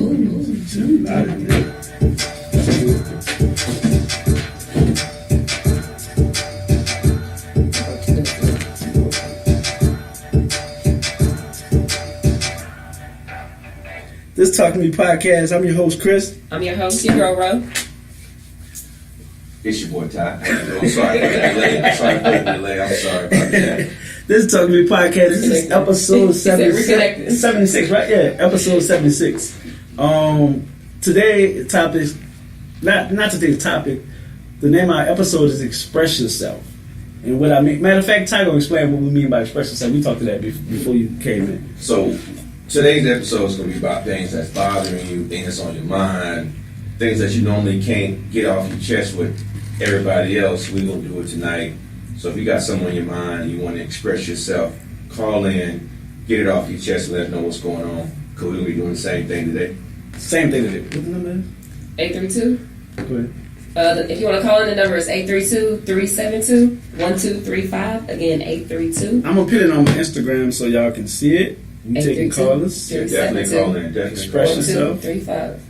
This Talk to Me podcast. I'm your host, Chris. I'm your host, your girl, Ro. It's your boy, Ty. I'm sorry about that delay. I'm sorry about the delay. I'm sorry about that. This Talk to Me podcast. This is episode 76, right? Yeah, episode 76. Today's topic, not today's topic. The name of our episode is Express Yourself. And what I mean, matter of fact, Ty gonna explain what we mean by express yourself. We talked to that before you came in. So today's episode is going to be about things that's bothering you, things that's on your mind, things that you normally can't get off your chest with everybody else. We're going to do it tonight. So if you got something on your mind, you want to express yourself, call in, get it off your chest, and let us know what's going on. Because we're going to be doing the same thing today. Same thing today. What's the number? 832. Go ahead. If you want to call in, the number is 832-372-1235. Again, 832. I'm going to put it on my Instagram so y'all can see it. You taking callers? Yeah, definitely call in. Definitely Express yourself. 35.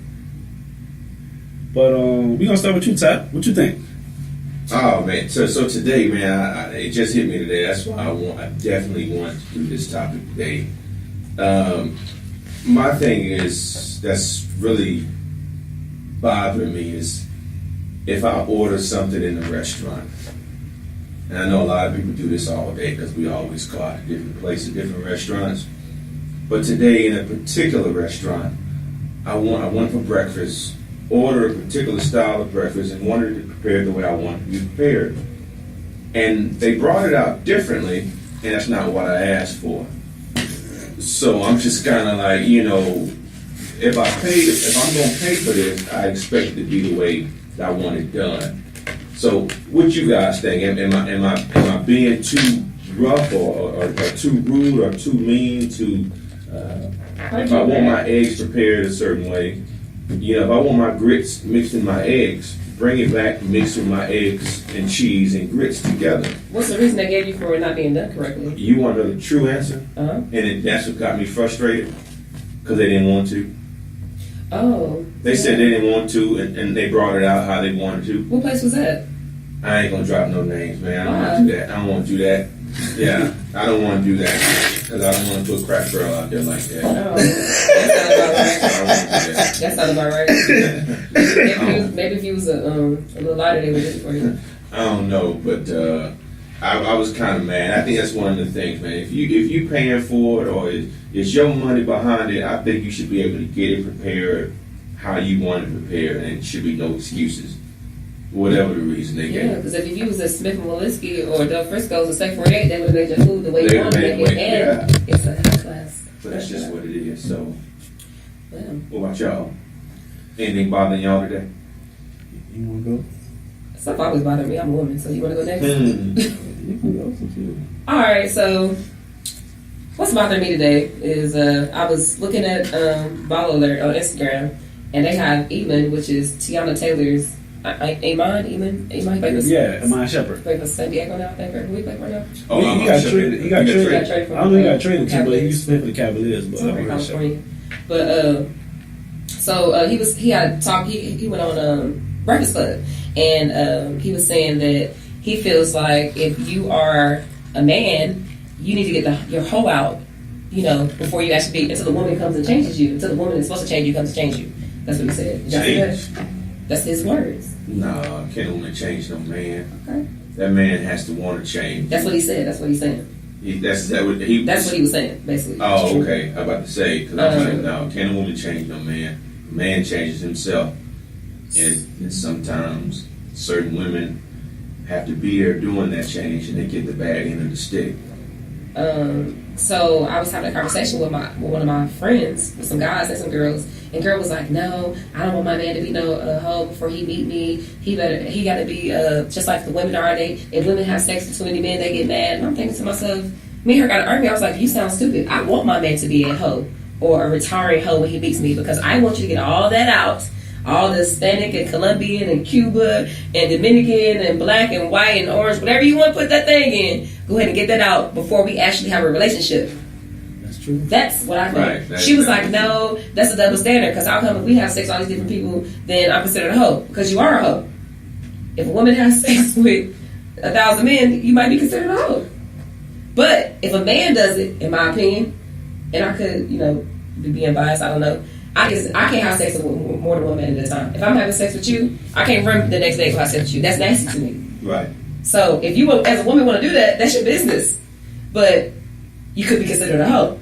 But we're going to start with you, Ty. What you think? Oh, man. So today, man, it just hit me today. That's why I definitely want to do this topic today. My thing is, that's really bothering me is if I order something in a restaurant, and I know a lot of people do this all day because we always go out to different places, different restaurants. But today, in a particular restaurant, I went for breakfast, ordered a particular style of breakfast, and wanted it prepared the way I wanted it to be prepared. And they brought it out differently, and that's not what I asked for. So I'm just kind of like, if I'm going to pay for this, I expect it to be the way that I want it done. So, what you guys think? Am I being too rough or too rude or too mean to? If I want my eggs prepared a certain way, if I want my grits mixed in my eggs, bring it back, mix with my eggs and cheese and grits together. What's the reason they gave you for it not being done correctly? You want to know the true answer? Uh-huh. And that's what got me frustrated because they didn't want to. Oh. They said they didn't want to, and they brought it out how they wanted to. What place was that? I ain't gonna drop no names, man. I don't want to do that. I don't want to do that. Yeah, I don't want to do that because I don't want to put a crack girl out there like that. Oh, that sounds about right. Maybe if you was a little lighter, they would do it for you. I don't know, but I was kind of mad. I think that's one of the things, man. If you paying for it or it's your money behind it, I think you should be able to get it prepared how you want it prepared, and it should be no excuses. Whatever the reason they gave. Yeah, because if you was a Smith & Wollensky or Del Frisco's or Steak 48, they would have made your food the way you wanted to make it. And it's a high class. But that's just what it is. So, yeah. What about y'all? Anything bothering y'all today? You want to go? Stuff always bothers me. I'm a woman, so you want to go next? You can go. All right, so what's bothering me today is I was looking at Ball Alert on Instagram, and they have Eamon, which is Tiana Taylor's Iman, yeah, Iman Shepherd. Play for San Diego now, I think. Who he play for now? Oh, he got traded. He got traded. I don't know he got traded to, but he used to play for the Cavaliers. But California. But he had a talk. He went on Breakfast Club, and he was saying that he feels like if you are a man, you need to get your hoe out, before you actually until the woman comes and changes you. Until the woman is supposed to change you comes to change you. That's what he said. Did y'all see that? That's his words. No, can't only change no man. Okay. That man has to want to change. That's what he said. That's what he's saying. That's what he was saying, basically. Oh, okay. I'm about to say, because I'm like, no, can't a woman change no man. A man changes himself. And sometimes certain women have to be there doing that change, and they get the bad end of the stick. So I was having a conversation with one of my friends, with some guys and some girls, and girl was like, "No, I don't want my man to be no hoe before he meet me. He got to be just like the women are. If women have sex with too many men, they get mad." And I'm thinking to myself, me and her got to argue. I was like, "You sound stupid. I want my man to be a hoe or a retiring hoe when he meets me because I want you to get all that out." All the Hispanic and Colombian and Cuba and Dominican and black and white and orange, whatever you want to put that thing in, go ahead and get that out before we actually have a relationship. true. That's what I think. Right, that's She was right. like, no, that's a double standard. Because how come if we have sex with all these different people, then I'm considered a hoe? Because you are a hoe. If a woman has sex with 1,000 men, you might be considered a hoe. But if a man does it, in my opinion, and I could, be being biased, I don't know. I can't have sex with more than one man at a time. If I'm having sex with you, I can't remember the next day if I have sex with you. That's nasty to me. Right. So if you, as a woman, want to do that, that's your business. But you could be considered a hoe.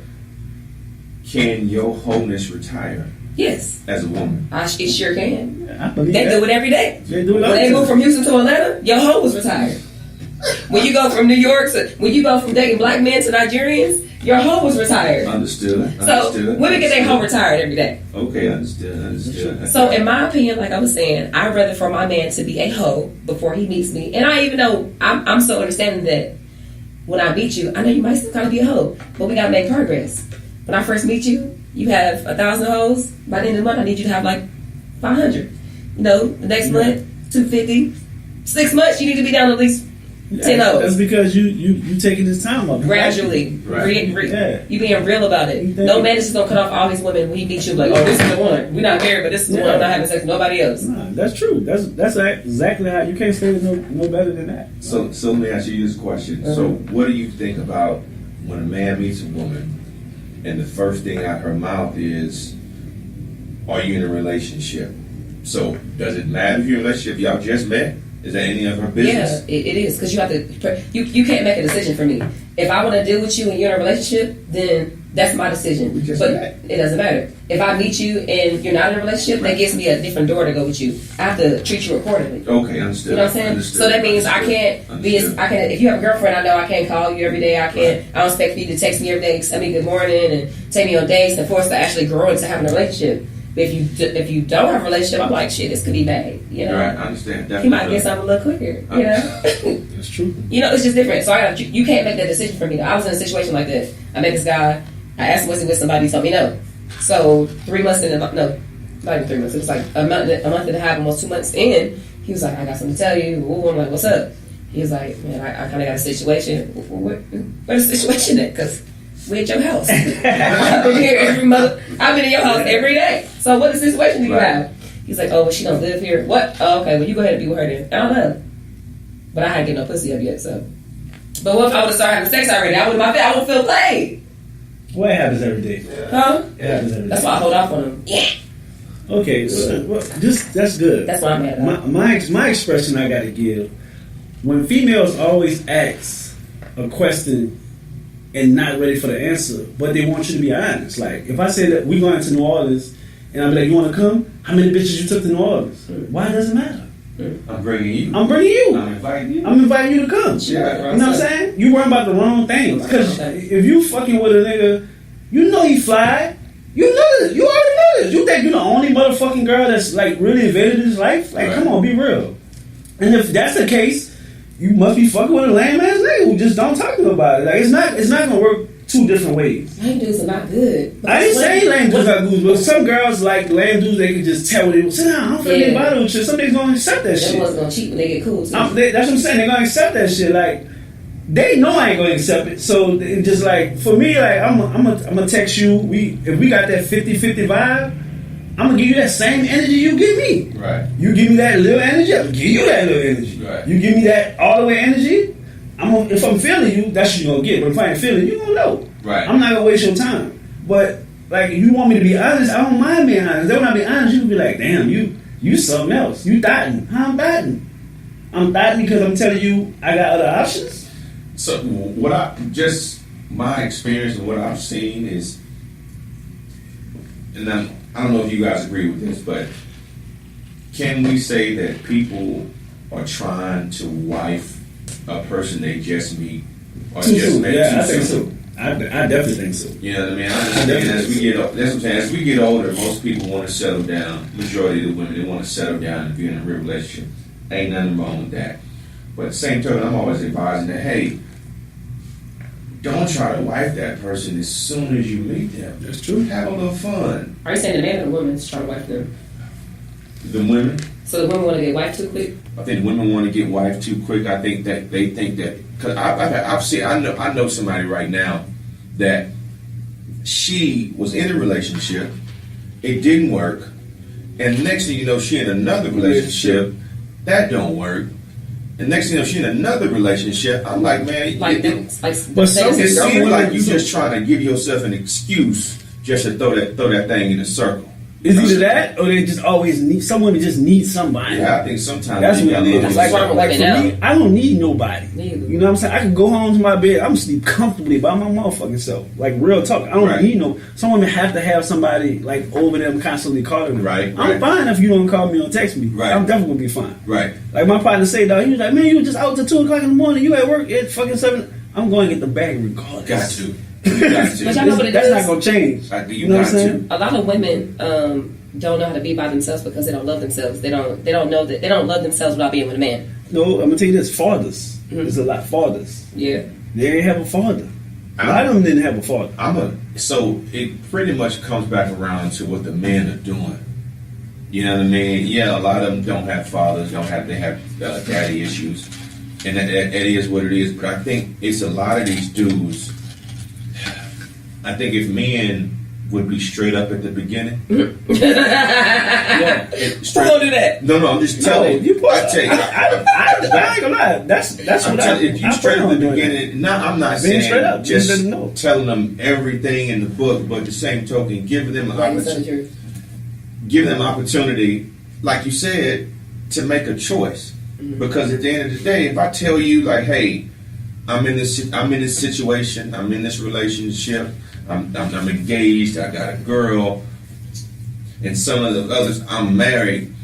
Can your wholeness retire Yes, as a woman? it sure can. I believe They that. do it every day. They do it all When they the move time. from Houston to Atlanta, your hoe was retired. When you go from New York when you go from dating black men to Nigerians, your hoe was retired. Understood. So women get their hoe retired every day. Okay, understood. So in my opinion, like I was saying, I'd rather for my man to be a hoe before he meets me. And I even know I'm so understanding that when I meet you, I know you might still kind of be a hoe, but we gotta make progress. When I first meet you, you have 1,000 hoes. By the end of the month, I need you to have like 500. The next month, 250. 6 months, you need to be down to at least 10 That's hoes. because you taking this time up. Gradually, Right. Yeah. you being real about it. You No man is just gonna cut off all these women when he meets you. Like, oh, this is the one. We're not married, but this is the one. I'm not having sex with nobody else. Nah, that's true. That's exactly how you can't say it no better than that. So let me ask you this question. So what do you think about when a man meets a woman and the first thing out her mouth is, are you in a relationship? So does it matter if you're in a relationship? Y'all just met? Is that any of her business? Yeah, it is because you have to. You can't make a decision for me. If I want to deal with you and you're in a relationship, then that's my decision. We just but met. it doesn't matter. If I meet you and you're not in a relationship, that gives me a different door to go with you. I have to treat you accordingly. Okay, understood. You know what I'm saying? Understood. So that means I Understood. can't be. Understood. I can. If you have a girlfriend, I know I can't call you every day. I can't. I don't expect you to text me every day, tell me good morning, and take me on dates and force to actually grow into having a relationship. But if you don't have a relationship, I'm like, shit, this could be bad. Right, I understand. He might get something a little quicker. That's true. It's just different. So you can't make that decision for me. I was in a situation like this. I met this guy. I asked him, was he with somebody? He told me no. So 3 months in, not even 3 months. It was like a month and a half, almost 2 months in. He was like, I got something to tell you. Ooh, I'm like, what's up? He was like, man, I kind of got a situation. Where's the situation at? Because we at your house. I've been here I've been in your house every day. So what situation do you have? He's like, oh, well, she don't live here. What? Oh, okay. Well, you go ahead and be with her then. I don't know. But I hadn't get no pussy up yet, so. But what if I would have started having sex already? I would feel played. What happens every day? Huh? What happens every day? That's why I hold off on him. Yeah. Okay, that's good. That's what I'm mad about. My expression I got to give, when females always ask a question and not ready for the answer, but they want you to be honest. Like, if I say that we're going to New Orleans, and I'm like, you want to come? How many bitches you took to New Orleans? Why does it matter? I'm bringing you. I'm bringing you. I'm inviting you. I'm inviting you to come. Yeah. You know what I'm saying? You worrying about the wrong things. Because if you fucking with a nigga, you know he fly. You know this. You already know this. You think you the only motherfucking girl that's like really invaded his life? Like, come on, be real. And if that's the case, you must be fucking with a lame ass nigga who just don't talk to nobody. Like, it's not gonna work two different ways. Lame dudes are not good. I ain't saying lame dudes are good, but some girls like lame dudes. They can just tell what they sit down. I don't feel any bother with you. Some niggas gonna accept that Them shit. ones gonna cheat when they get cool too. That's what I'm saying. They're gonna accept that shit. Like, they know I ain't gonna accept it. So it just like, for me, like, I'm gonna text you. If we got that 50-50 vibe, I'm gonna give you that same energy you give me. Right. You give me that little energy, I'm gonna give you that little energy. Right. You give me that all the way energy, if I'm feeling you, that's what you're gonna get. But if I ain't feeling you, gonna know. Right. I'm not gonna waste your time. But like, if you want me to be honest, I don't mind being honest. Then when I be honest, you can be like, damn, you something else. You thotting. How I'm thotting? I'm thotting because I'm telling you I got other options. So my experience and what I've seen is, and I don't know if you guys agree with this, but can we say that people are trying to wife a person they just meet or Too just soon. met Yeah, I too think soon? so. I definitely think so. You know what I mean? I understand as we get, that's what I'm saying. As we get older, most people want to settle down. Majority of the women, they want to settle down and be in a real relationship. Ain't nothing wrong with that. But at the same time, I'm always advising that, hey, don't try to wife that person as soon as you meet them. That's true. Have a little fun. Are you saying the man or the woman is trying to wife them? The women, So the women want to get wifed too quick? I think women want to get wife too quick. I think that they think that, because I know somebody right now that she was in a relationship, it didn't work, and next thing you know, she in another relationship, that don't work. And next thing you know, she in another relationship. I'm like, man, it seems like you just trying to give yourself an excuse just to throw that thing in a circle. It's either that or they just always need someone to just need somebody. Yeah, I think sometimes that's what it is. It's like for me, I don't need nobody. You know what I'm saying? I can go home to my bed. I'm sleep comfortably by my motherfucking self. Like real talk. I don't need no. Some women have to have somebody like over them constantly calling them. Right. I'm fine if you don't call me or text me. Right. I'm definitely gonna be fine. Right. Like my partner say, dog, he was like, man, you were just out till 2 o'clock in the morning. You at work at fucking 7. I'm going to get the bag regardless. Got to. But y'all know what it that's is? not gonna change. You know got what I'm saying? A lot of women don't know how to be by themselves because they don't love themselves. They don't know that they don't love themselves without being with a man. No, I'm gonna tell you this: fathers. There's a lot of fathers. Yeah, they didn't have a father. A lot of them didn't have a father. So it pretty much comes back around to what the men are doing. You know what I mean? Yeah, a lot of them don't have fathers. They have daddy issues, and that is what it is. But I think it's a lot of these dudes. I think if men would be straight up at the beginning. Who gonna do that? No, I'm just telling you. I tell you, I ain't gonna lie. That's I'm what telling you. If you straight up at the beginning, I'm not saying straight up, just telling them everything in the book, but the same token, giving them an opportunity, like you said, to make a choice. Because at the end of the day, if I tell you, like, hey, I'm in this situation, I'm in this relationship. I'm engaged. I got a girl, and some of the others I'm married.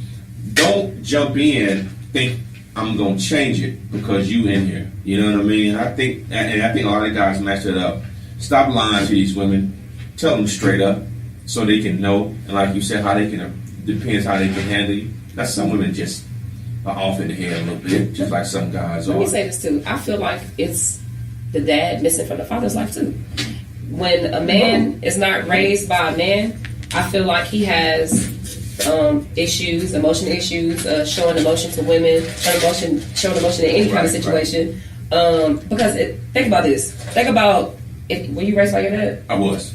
Don't jump in. Think I'm gonna change it because you in here. You know what I mean? I think a lot of guys mess it up. Stop lying to these women. Tell them straight up so they can know. And like you said, how they can depends how they can handle you. Now some women just are off in the head a little bit, just like some guys are. Let me say this too. I feel like it's the dad missing from the father's life too. When a man is not raised by a man, I feel like he has issues, emotional issues, showing emotion to women, showing emotion in any kind of situation. Because think about this. Think about were you raised by your dad? I was.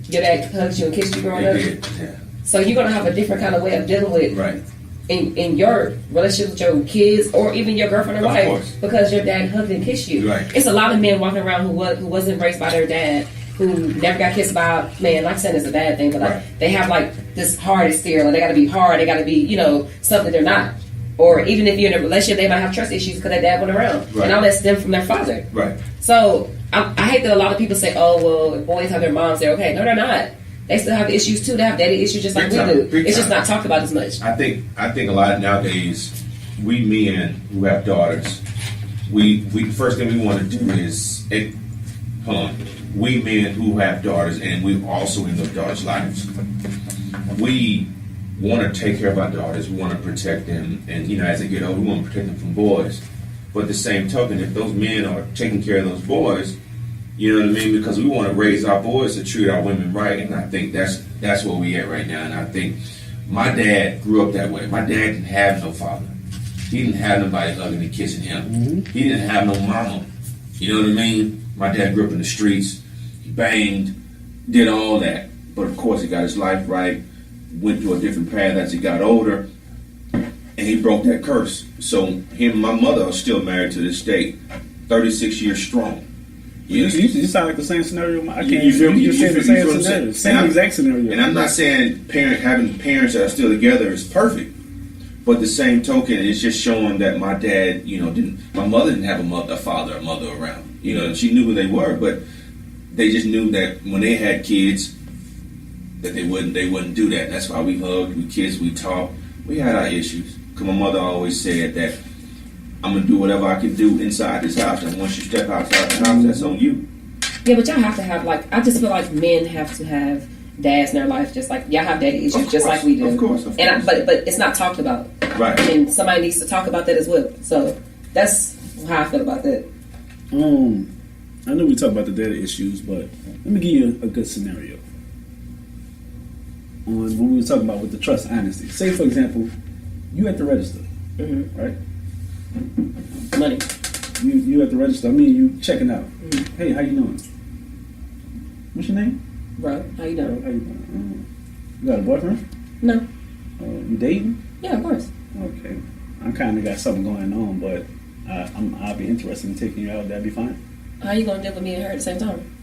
Your dad hugged you and kissed you growing up. Yeah. So you're gonna have a different kind of way of dealing with in your relationship with your kids or even your girlfriend or wife because your dad hugged and kissed you. Right. It's a lot of men walking around who wasn't raised by their dad, who never got kissed by man. Not saying it's a bad thing, but like they have like this hard exterior. They got to be hard. They got to be something they're not. Or even if you're in a relationship, they might have trust issues because their dad went around, and all that stemmed from their father. Right. So I hate that a lot of people say, "Oh, well, if boys have their moms, they're okay." No, they're not. They still have issues too. They have daddy issues just like we do. It's just not talked about as much. I think a lot nowadays, we men who have daughters, we first thing we want to do is we men who have daughters and we also in those daughters' lives, we want to take care of our daughters. We want to protect them, and as they get older, we want to protect them from boys. But at the same token, if those men are taking care of those boys, you know what I mean? Because we want to raise our boys to treat our women right, and I think that's where we at right now. And I think my dad grew up that way. My dad didn't have no father. He didn't have nobody hugging and kissing him. Mm-hmm. He didn't have no mama. You know what I mean? My dad grew up in the streets. He banged, did all that. But of course, he got his life right, went to a different path as he got older, and he broke that curse. So him and my mother are still married to this day, 36 years strong. You sound like the same scenario. I can't even. You said the same scenario, same exact scenario. And I'm not saying having parents that are still together is perfect, but the same token, it's just showing that my dad, my mother didn't have a father or mother around. She knew who they were, but they just knew that when they had kids, that they wouldn't do that. That's why we hugged, we kissed, we talked. We had our issues. Because my mother always said that I'm going to do whatever I can do inside this house. And once you step outside the house, that's on you. Yeah, but y'all have to have, I just feel like men have to have dads in their life, just like y'all have daddy issues, just like we do. Of course. But it's not talked about. Right. And somebody needs to talk about that as well. So that's how I feel about that. I know we talk about the daddy issues, but let me give you a good scenario. On when we were talking about with the trust and honesty. Say, for example, you at the register, right? Money. You at the register. I mean, you checking out. Hey, how you doing? What's your name? Bro, how you doing? How you doing? You got a boyfriend? No. You dating? Yeah, of course. Okay. I kind of got something going on, but I'll be interested in taking you out. That'd be fine. How you gonna deal with me and her at the same time?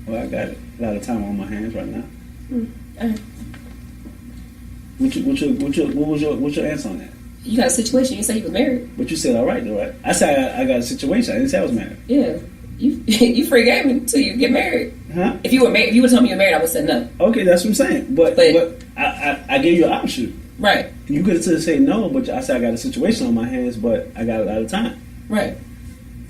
Well, I got a lot of time on my hands right now. Alright. What's your answer on that? You got a situation. You say you was married. But you said all right, though, right? I said I got a situation. I didn't say I was married. Yeah. You you free game until you get married. Huh? If you were married, if you would tell me you were married, I would say no. Okay, that's what I'm saying. But I gave you an option. Right. You could have said no, but I said I got a situation on my hands, but I got a lot of time. Right.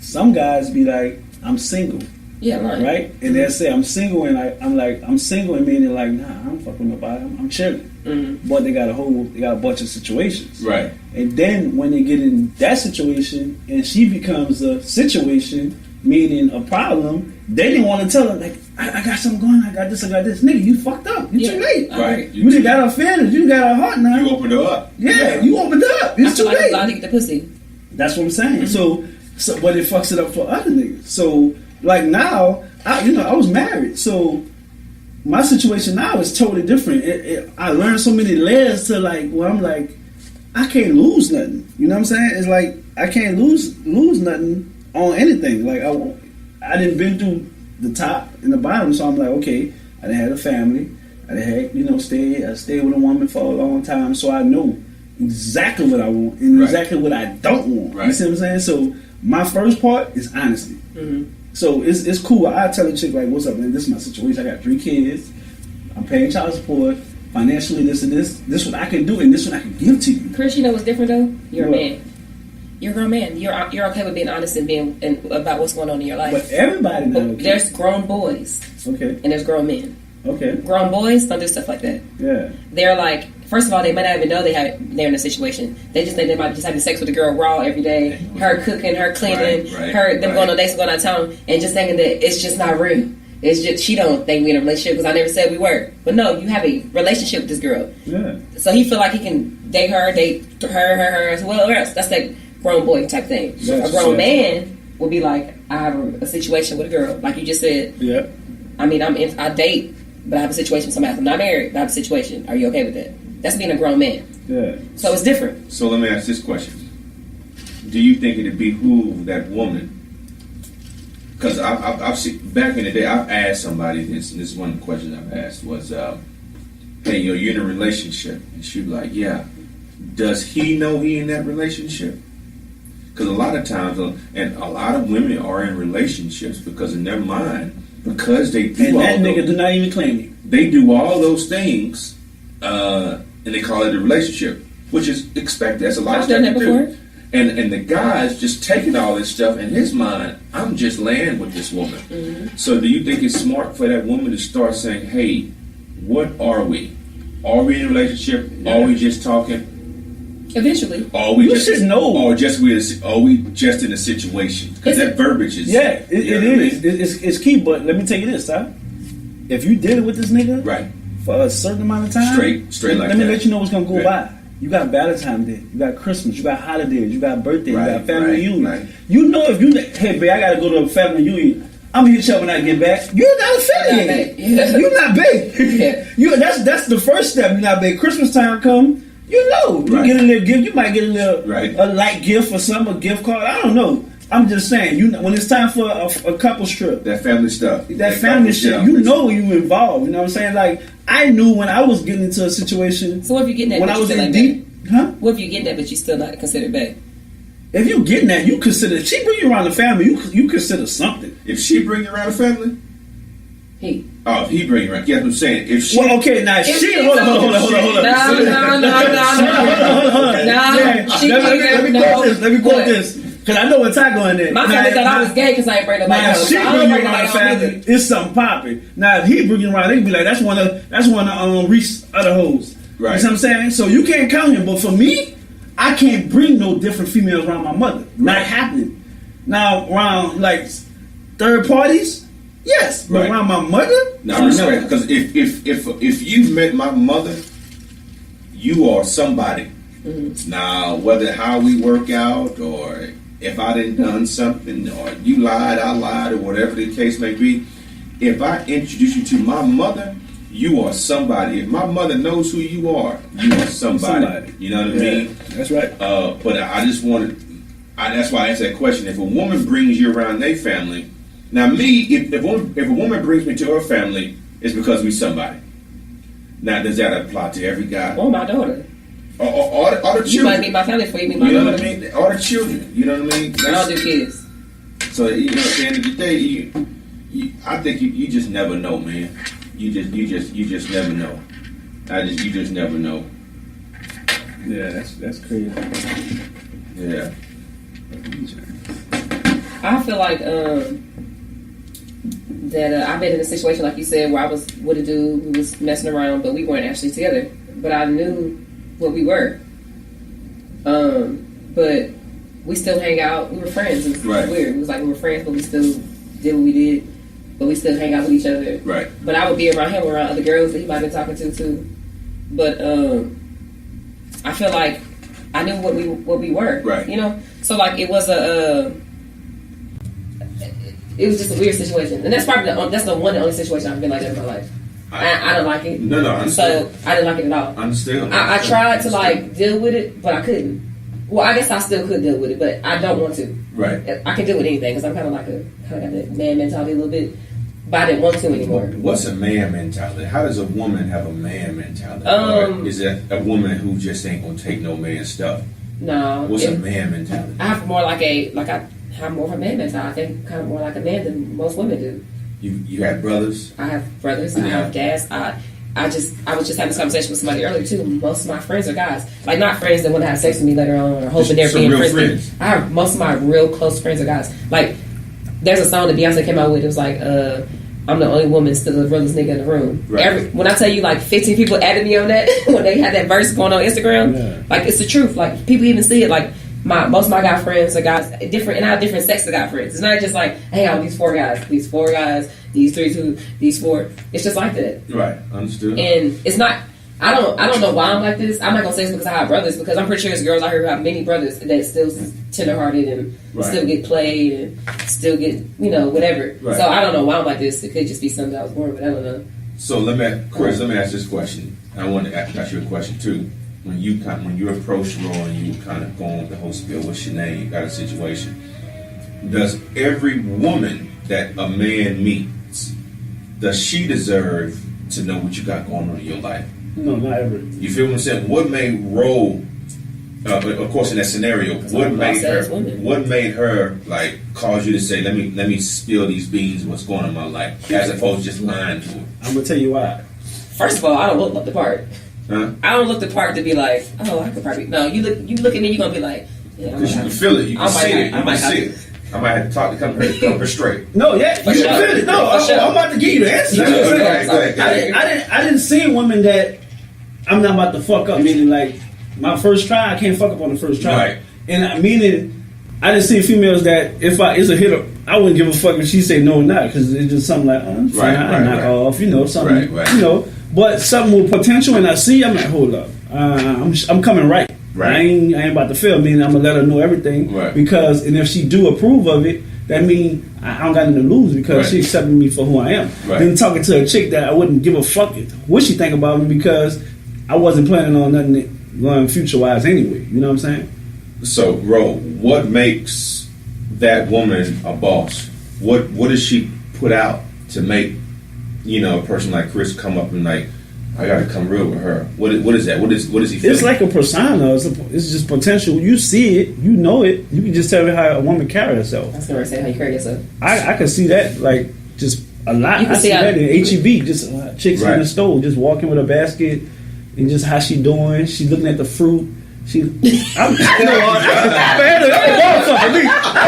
Some guys be like, I'm single. Yeah, right? And they'll say I'm single, and I'm single, and meaning like, nah, I don't fuck with nobody. I'm chilling. Mm-hmm. But they got a bunch of situations. Right. And then when they get in that situation, and she becomes a situation, meaning a problem, they didn't want to tell her like, I got something going. I got this. Nigga, you fucked up. You too late. Right. You done got her feelings. You got her heart now. You opened her up. Yeah, you opened up. It's too late. I to get the pussy. That's what I'm saying. Mm-hmm. So, but it fucks it up for other niggas. So, like now, I was married. So, my situation now is totally different. I learned so many layers to like, where I'm like, I can't lose nothing. You know what I'm saying? It's like, I can't lose nothing on anything. Like, I didn't been through the top and the bottom. So I'm like, okay, I done had a family. I done had, I stayed with a woman for a long time. So I know exactly what I want and exactly what I don't want. Right. You see what I'm saying? So my first part is honesty. Mm-hmm. So it's cool. I tell a chick like, what's up, man? This is my situation. I got 3 kids. I'm paying child support. Financially, this and this. This what I can do and this what I can give to you. Chris, you know what's different though? You're a man. You're a grown man. You're okay with being honest and being about what's going on in your life. But everybody not okay. There's grown boys. Okay. And there's grown men. Okay. Grown boys don't do stuff like that. Yeah. They're like, first of all, they might not even know they're in a situation. They just think they might just having sex with a girl raw every day. Her cooking, her cleaning, them going on dates, going out of town, and just thinking that it's just not real. It's just she don't think we in a relationship because I never said we were. But no, you have a relationship with this girl. Yeah. So he feel like he can date her, whoever else. That's that grown boy type thing. Yes, a grown man will be like, I have a situation with a girl, like you just said. Yeah. I mean, I date, but I have a situation with somebody else. I'm not married, but I have a situation. Are you okay with that? That's being a grown man. Yeah. So it's different. So let me ask this question: do you think it'd behoove that woman? Because I've seen back in the day, I've asked somebody this. And this is one of the questions I've asked was, "Hey, you're in a relationship," and she'd be like, "Yeah." Does he know he in that relationship? Because a lot of times, and a lot of women are in relationships because in their mind, because they do and that nigga do not even claim you. They do all those things, and they call it a relationship, which is expected. That's a lot of stuff to do. And the guy's just taking all this stuff in his mind. I'm just laying with this woman. Mm-hmm. So do you think it's smart for that woman to start saying, "Hey, what are we? Are we in a relationship? Yeah. Are we just talking?" Eventually, are we just know, or are we just in a situation? Because that verbiage is it is. It's key. But let me tell you this, huh? If you dealing with this nigga for a certain amount of time, straight like that. Let me let you know what's gonna go by. You got Valentine's Day, you got Christmas, you got holidays, you got birthdays, you got family reunions. Right. You know if you hey babe, I gotta go to a family reunion. I'm gonna hit you up when I get back. You're not affiliated. You're not big. That's the first step. You're not big. Christmas time come. You know, you get a little gift. You might get a little a light gift or something, a gift card. I don't know. I'm just saying. When it's time for a couple trip, that family stuff, that family shit, you know you involved. You know what I'm saying? Like I knew when I was getting into a situation. So what if you getting that? When I was in deep, What if you getting that, but you still not considered bae? If you getting that, you consider. If she bring you around the family, you consider something. If she bring you around the family. If he bring you around. Yeah, I'm saying if she. Well, okay, now she. Hold on. No. Let me quote this. Because I know what Ty going there. My family thought I was gay because I ain't bring nobody home. She bring you around the family. It's something popping. Now if he bring you around, they be like, that's one of Reese's other hoes. Right. You know what I'm saying? So you can't count him. But for me, I can't bring no different females around my mother. Not happening. Now around like third parties. Yes, but around my mother, no, respect. Because if you've met my mother, you are somebody. Mm-hmm. Now, whether how we work out, or if I didn't done something, or you lied, I lied, or whatever the case may be, if I introduce you to my mother, you are somebody. If my mother knows who you are somebody. You know what I mean? That's right. But I just wanted. That's why I asked that question. If a woman brings you around their family, now me, if a woman brings me to her family, it's because we somebody. Now, does that apply to every guy? Or my daughter. Or the children. You might meet my family before you meet my daughter. You know what I mean? Or the children. You know what I mean? I don't do kids. So at the end of the day, I think you just never know, man. You just never know. You just never know. Yeah, that's crazy. Yeah. I feel like that I've been in a situation like you said where I was with a dude who was messing around, but we weren't actually together. But I knew what we were. But we still hang out. We were friends. It was weird. It was like we were friends, but we still did what we did. But we still hang out with each other. Right. But I would be around him, around other girls that he might have been talking to too. But I feel like I knew what we were. Right. You know. So like it was it was just a weird situation, and that's probably the only situation I've been like that in my life. I don't like it. No, I understand. So I didn't like it at all. I understand. I tried to like deal with it, but I couldn't. Well, I guess I still could deal with it, but I don't want to. Right. I can deal with anything because I'm kind of got that man mentality a little bit, but I didn't want to anymore. What's a man mentality? How does a woman have a man mentality? Or is it a woman who just ain't gonna take no man stuff? No. What's a man mentality? I have more I have more of a man mentality. I think kind of more like a man than most women do. You have brothers? I have brothers. I have dads. I was just having this conversation with somebody earlier too. Most of my friends are guys. Like not friends that want to have sex with me later on or hoping they're being friends. I have most of my real close friends are guys. Like there's a song that Beyonce came out with. It was like I'm the only woman still the realest nigga in the room. Right. When I tell you like 15 people added me on that when they had that verse going on Instagram, like it's the truth. Like people even see it. Like most of my guy friends are guys different, and I have different sexes of guy friends. It's not just like, hey, I'm these four guys, these 4, these 4. It's just like that. Right. Understood. And it's not. I don't know why I'm like this. I'm not gonna say it's because I have brothers, because I'm pretty sure there's girls out here who have many brothers that still tenderhearted and still get played and still get whatever. Right. So I don't know why I'm like this. It could just be something I was born with. I don't know. So let me ask this question. I want to ask you a question too. When you approach Roy and you kind of go on with the whole spiel with Shanae, you got a situation. Does every woman that a man meets, does she deserve to know what you got going on in your life? No, not ever. You feel what I'm saying? What made Roe, of course, in that scenario, what made her like cause you to say, let me spill these beans, what's going on in my life, as opposed to just lying to her? I'm gonna tell you why. First of all, I don't look the part. Huh? I don't look the part to be like, oh, I could probably. No, you look at me, you're gonna be like, yeah. Because you can feel it, you can see it, you can see it. I might have to talk to come her straight. No, yeah, you can feel it. No, I'm about to give you the answer. I didn't see women that I'm not about to fuck up. Meaning, like my first try, I can't fuck up on the first try. Right. And meaning, I didn't see females that if it's a hitter, I wouldn't give a fuck if she say no or not, because it's just something like, oh, fine, I knock off, something, But something with potential, and I see, I'm like, hold up, I'm coming right. I ain't about to fail. Meaning, I'm gonna let her know everything, because, and if she do approve of it, that means I don't got nothing to lose, because she accepted me for who I am. Then talking to a chick that I wouldn't give a fuck what she think about me, because I wasn't planning on nothing going future wise anyway. You know what I'm saying? So, Ro, what makes that woman a boss? What does she put out to make a person like Chris come up and like, I got to come real with her? What is that? What does he feel? It's like a persona. It's just potential. You see it. You know it. You can just tell me how a woman carry herself. I was going to say how you carry yourself. I can see that like just a lot. I see that in HEB. Just chicks in the store just walking with a basket and just how she doing. She looking at the fruit. I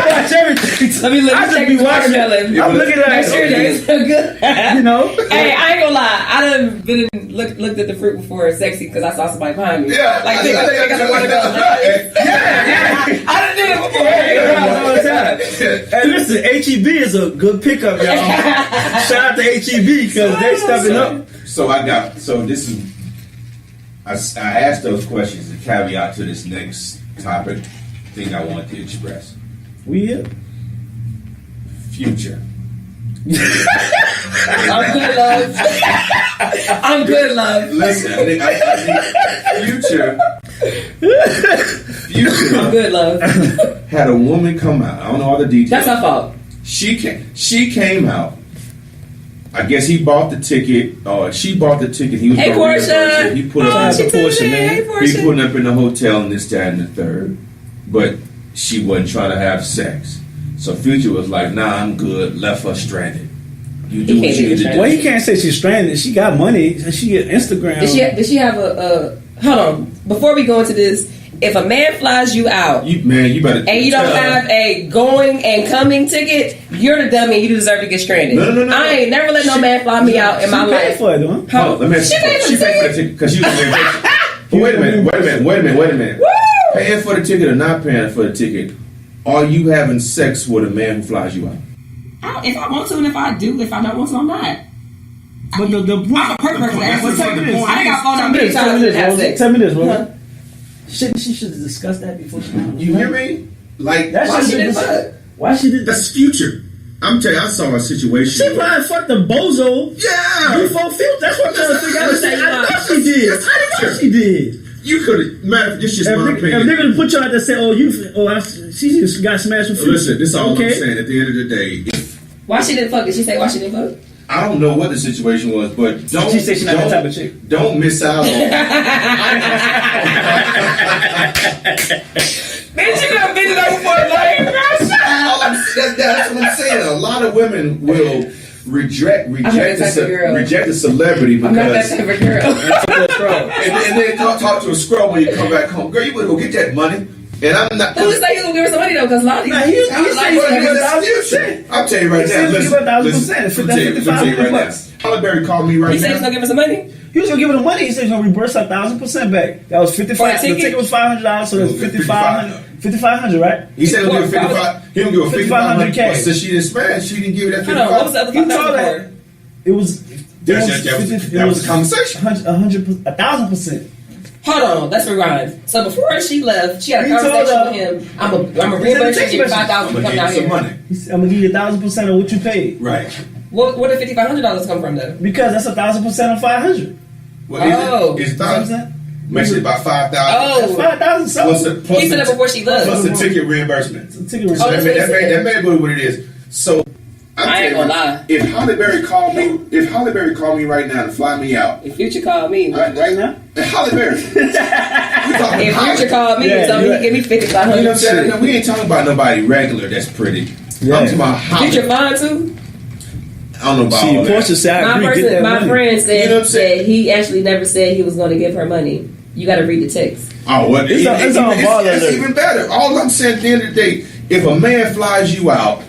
watch everything. I just be watching. I'm looking at it. So good. Hey, I ain't gonna lie. I done been looked at the fruit before sexy because I saw somebody behind me. Yeah, like think I want to go. I done did it before. Hey, listen, HEB is a good pickup, y'all. Shout out to HEB because they stepping up. I asked those questions, the caveat to this next topic thing I want to express. We here. Future. I'm good, love. I'm good, love. Listen, I think Future I'm good, love. had a woman come out. I don't know all the details. That's our fault. She came out. I guess he bought the ticket, or she bought the ticket. He was Hey, gonna reimburse Portia. it. He put Oh, up she Portia, took it. man. Hey, he Portia. putting up in the hotel and this, that, and the third. But she wasn't trying to have sex. So Future was like, nah, I'm good. Left her stranded. You do He what can't you be need to stranded. do. Well, you can't say she's stranded. She got money. She get Instagram. Did she have a hold on. Before we go into this, if a man flies you out You better. and you don't have a going and coming ticket, you're the dummy. You deserve to get stranded. No. I ain't never let no man fly me out in my She paid life. for it, though. Huh? Oh, let me ask you. She paid for the ticket because she was reimbursed. But wait a minute. Woo! Paying for the ticket or not paying for the ticket, are you having sex with a man who flies you out? If I want to, and if I do, if I don't want to, I'm not. But the I'm a perfect person. Well, tell me this. I ain't got phone Tell on me me this. times to have sex. Tell me this, bro. Huh? She should have discussed that before she. You hear me? Like That Why shit she didn't did- fuck? Why she did that? that's Future. I'm telling you, I saw a situation. She probably fucked the bozo Yeah. before Future. That's what I'm trying to figure out. I thought she did. Yes, I thought she did. You could, man. This is If my they, if they're opinion. gonna put you out there and say, she just got smashed with Future. Listen, this is all Okay. I'm saying. At the end of the day, Why she didn't fuck? Did she say why she didn't fuck? I don't know what the situation was, but don't. She said she's not that type of chick. Don't miss out on. Bitch, you done been it over for a life. That's what I'm saying. A lot of women will reject not that type of girl. reject the celebrity I'm not that because type of girl. and then talk to a scrub when you come back home. Girl, you better go get that money. And I'm not. Who say you gonna give her some money though? Because a lot of these, Nah, he a lot of said these he's niggas- gonna give her 1,000%. I'll tell you right He now. said he'll give her 1,000%. Listen, let me tell you right now. $55. Halle Berry called me right He said he's now. gonna give her some money. He was gonna give her the money. He said he was gonna reimburse her 1,000% back. That was 55. For a The ticket? ticket was $500, so that's It was 5,500. 5,500, right? He said he'll give her 55. He'll give her 5,500 $5,500. cash. But since she didn't smash, she didn't give you that Hold on, what was the 55. other He told her 5,000 it was. That was the conversation. 1,000%. Hold on, let's rewind. So before she left, she had a He told conversation her- with him. I'm a He said reimburse the text you, give message. 5,000 I'm for gonna coming give out you some here. money. He said, I'm gonna give you 1,000% of what you paid Right. Where did $5,500 come from though? because that's 1,000% of 500. Well, Oh. it's You know what I'm 1,000. saying? Makes it about 5,000. Oh, 5,000 Plus something. the, plus he said the- that before she left. plus the ticket reimbursement. Ticket Oh, So that's that what he made said. that made what it is. So I ain't gonna lie. If Halle Berry called me right now to fly me out, If Future called me, Right now? Halle Berry. We talking if Halle. Future called me Yeah, and told me you he give me You know what I'm 5,500, saying? No, we ain't talking about nobody regular that's pretty. Yeah. I'm talking about Halle. Future fine too. I don't know about See, all Portia that. said, I agree. Get that My money. friend said You know what I'm saying? that he actually never said he was going to give her money. You got to read the text. Oh, what? It's on baller it's alert. even better. All I'm saying at the end of the day, if a man flies you out,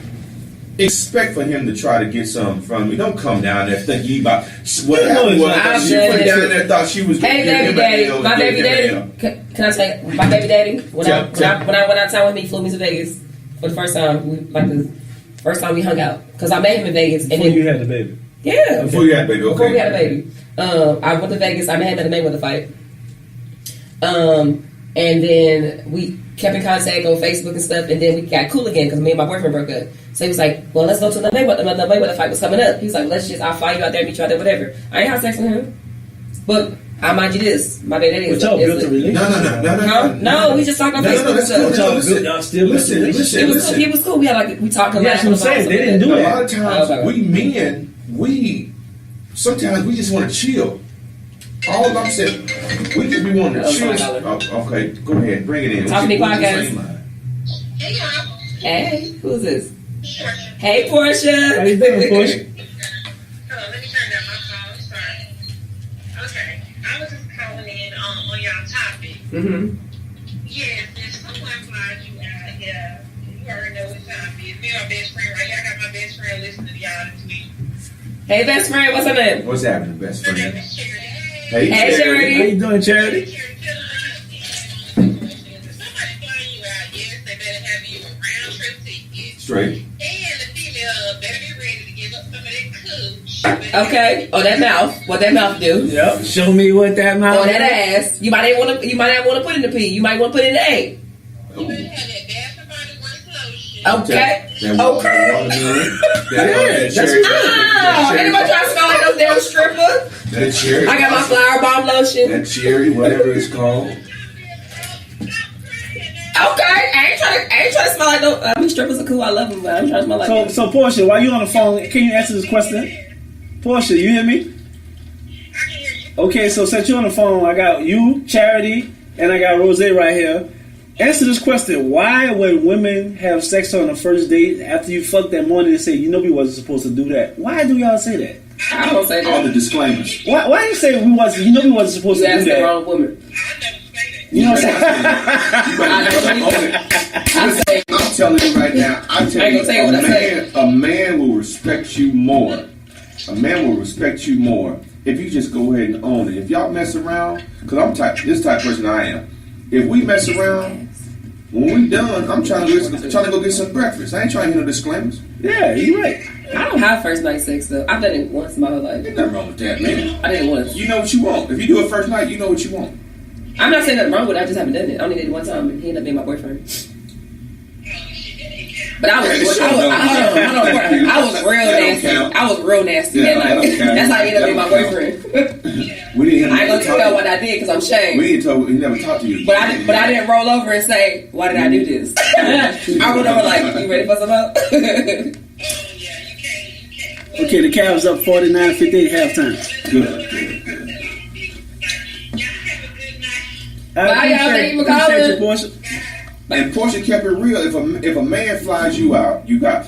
expect for him to try to get something from you. Don't come down there thinking you about what happened. I've She done went it. down there thought she was. Hey, gonna baby give him an daddy, L, my give baby him an daddy. L. Can I say my baby daddy? When I Tell- went out of town with me, he flew me to Vegas for the first time. The first time we hung out because I met him in Vegas and Before then you had the baby. yeah, Before you had a baby, okay. before we had a baby. I went to Vegas. I met him at the Mayweather fight. And then we kept in contact on Facebook and stuff, and then we got cool again because me and my boyfriend broke up. So he was like, well, let's go to the Mayweather. The Mayweather fight was coming up. He was like, I'll fly you out there, meet you out there, whatever. I ain't have sex with him. But I mind you this, my baby daddy But is y'all built a is- relationship. No, we just talked on No, Facebook and that's stuff. cool. Y'all Listen, built- y'all still listen, built a listen, It was cool. listen. It was cool. We had we talked. Yeah, that's what I'm saying. They didn't do A it. lot of times, Okay. we men, sometimes we just want to chill. All I'm saying, we just be wanting to Oh, chill. sorry, Oh, okay, go ahead, bring it in. Talk to me, What's your podcast. line? Hey y'all. Hey, who's this? Sure. Hey, Portia. How you doing, Portia? Hold on, let me turn down my phone. Sorry. Okay. I was just calling in on y'all topic. Mm-hmm. Yes, if someone flies you out here, you already know what time it is. Me and my best friend right here. I got my best friend listening to y'all this week. Hey, best friend. What's her name? What's happening, best Her name friend? is Charity. Hey, Hey, Charity. How you doing, Charity? Charity, tell them if somebody flying you out, yes, they better have you a round trip ticket. Straight. And the female better be ready to give up some of that cooch. Okay. Oh, that mouth. What that mouth do? Yep. Show me what that mouth. Oh, that ass. You might not want to put it in the P. You might want to put it in the A. You better have that bath and body works lotion. Okay. That Okay. watermelon. Yeah, That cherry. Oh, anybody try to smell like no damn stripper? That cherry. I got my flower bomb lotion. That cherry, whatever it's called. Okay, I ain't trying to smell like no. I mean, strippers are cool. I love them, but I'm trying to smell like. So Portia, while you on the phone, can you answer this question? Portia, you hear me? Okay, so since you're on the phone, I got you, Charity, and I got Rose right here. Answer this question. Why when women have sex on the first date after you fuck that morning and say, you know we wasn't supposed to do that? Why do y'all say that? I don't say that. All the disclaimers. Why do you say we wasn't, you know we wasn't supposed You to do asked the that? wrong woman. You know what I'm saying? I'm telling you right now. I'm telling you, a man will respect you more. A man will respect you more if you just go ahead and own it. If y'all mess around, because this type of person I am. If we mess around, when we done, I'm trying to go get some breakfast. I ain't trying to hear no disclaimers. Yeah, you're right. I don't have first night sex though. I've done it once in my whole life. Ain't nothing wrong with that, man. I did it once. You know what you want. If you do it first night, you know what you want. I'm not saying nothing wrong with it. I just haven't done it. I only did it one time, and he ended up being my boyfriend. But I was real nasty. I was real nasty that night. That's how he ended up being my boyfriend. We didn't I ain't gonna tell y'all what I did because I'm ashamed. We didn't tell. He never talked to you. But I didn't roll over and say, "Why did I do this?" I rolled over like, "You ready for some help?" Okay, the Cavs up 49-58 halftime. Good. Bye, y'all. Thank you for calling. Appreciate you, Portia. And Portia kept it real. If a man flies you out, you got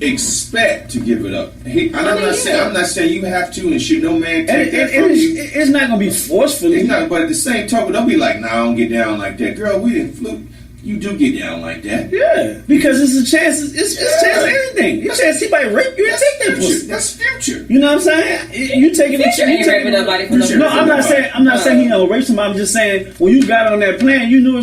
expect to give it up. I'm not saying you have to, and should no man take that from you. It's not gonna be forcefully. It's not, but at the same token, don't be like, "Nah, I don't get down like that, girl. We didn't fluke." You do get down like that. Yeah, because it's a chance. It's a chance of anything. It's a chance he might rape you and take that pussy. That's future. You know what I'm saying? You taking it. Future ain't raping nobody for no reason. No, I'm not saying. I'm not saying he don't rape somebody. I'm just saying when you got on that plan, you knew.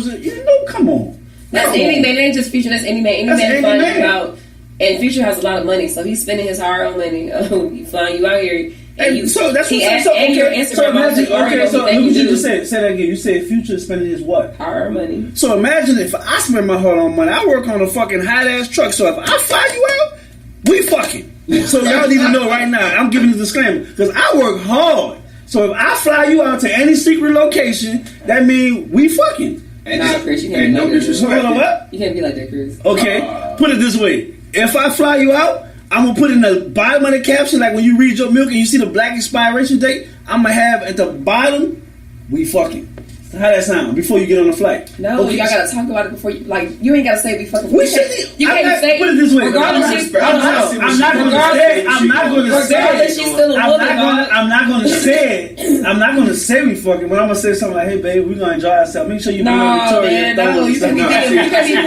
Come on. That's any man. It ain't just Future. That's any man. Any man flying you out. And Future has a lot of money, so he's spending his hard-earned money flying you out here. And you, so that's what your Instagram. So imagine, so look what you just said. Say that again. You said Future is spending his what? Hard money. So imagine if I spend my hard-earned money. I work on a fucking hot-ass truck. So if I fly you out, we fucking. So y'all need to know right now. I'm giving you a disclaimer because I work hard. So if I fly you out to any secret location, that means we fucking. Nah, Chris, you can't be like that. Hold on, what? You can't be like that, Chris. Okay, put it this way. If I fly you out, I'm going to put in the bottom of the caption, like when you read your milk and you see the black expiration date, I'm going to have at the bottom, we fucking. How that sound before you get on the flight? No, okay. y'all gotta talk about it before you you ain't gotta say we fucking. We should. You can't say. Put it this way. Regardless, I'm not going to say. I'm not going to say. Regardless, she's still a woman. I'm not going to say it. I'm not going to say we fucking. But I'm going to say something like, "Hey, babe, we're going to enjoy ourselves. Make sure you bring on Victoria." No, you can't be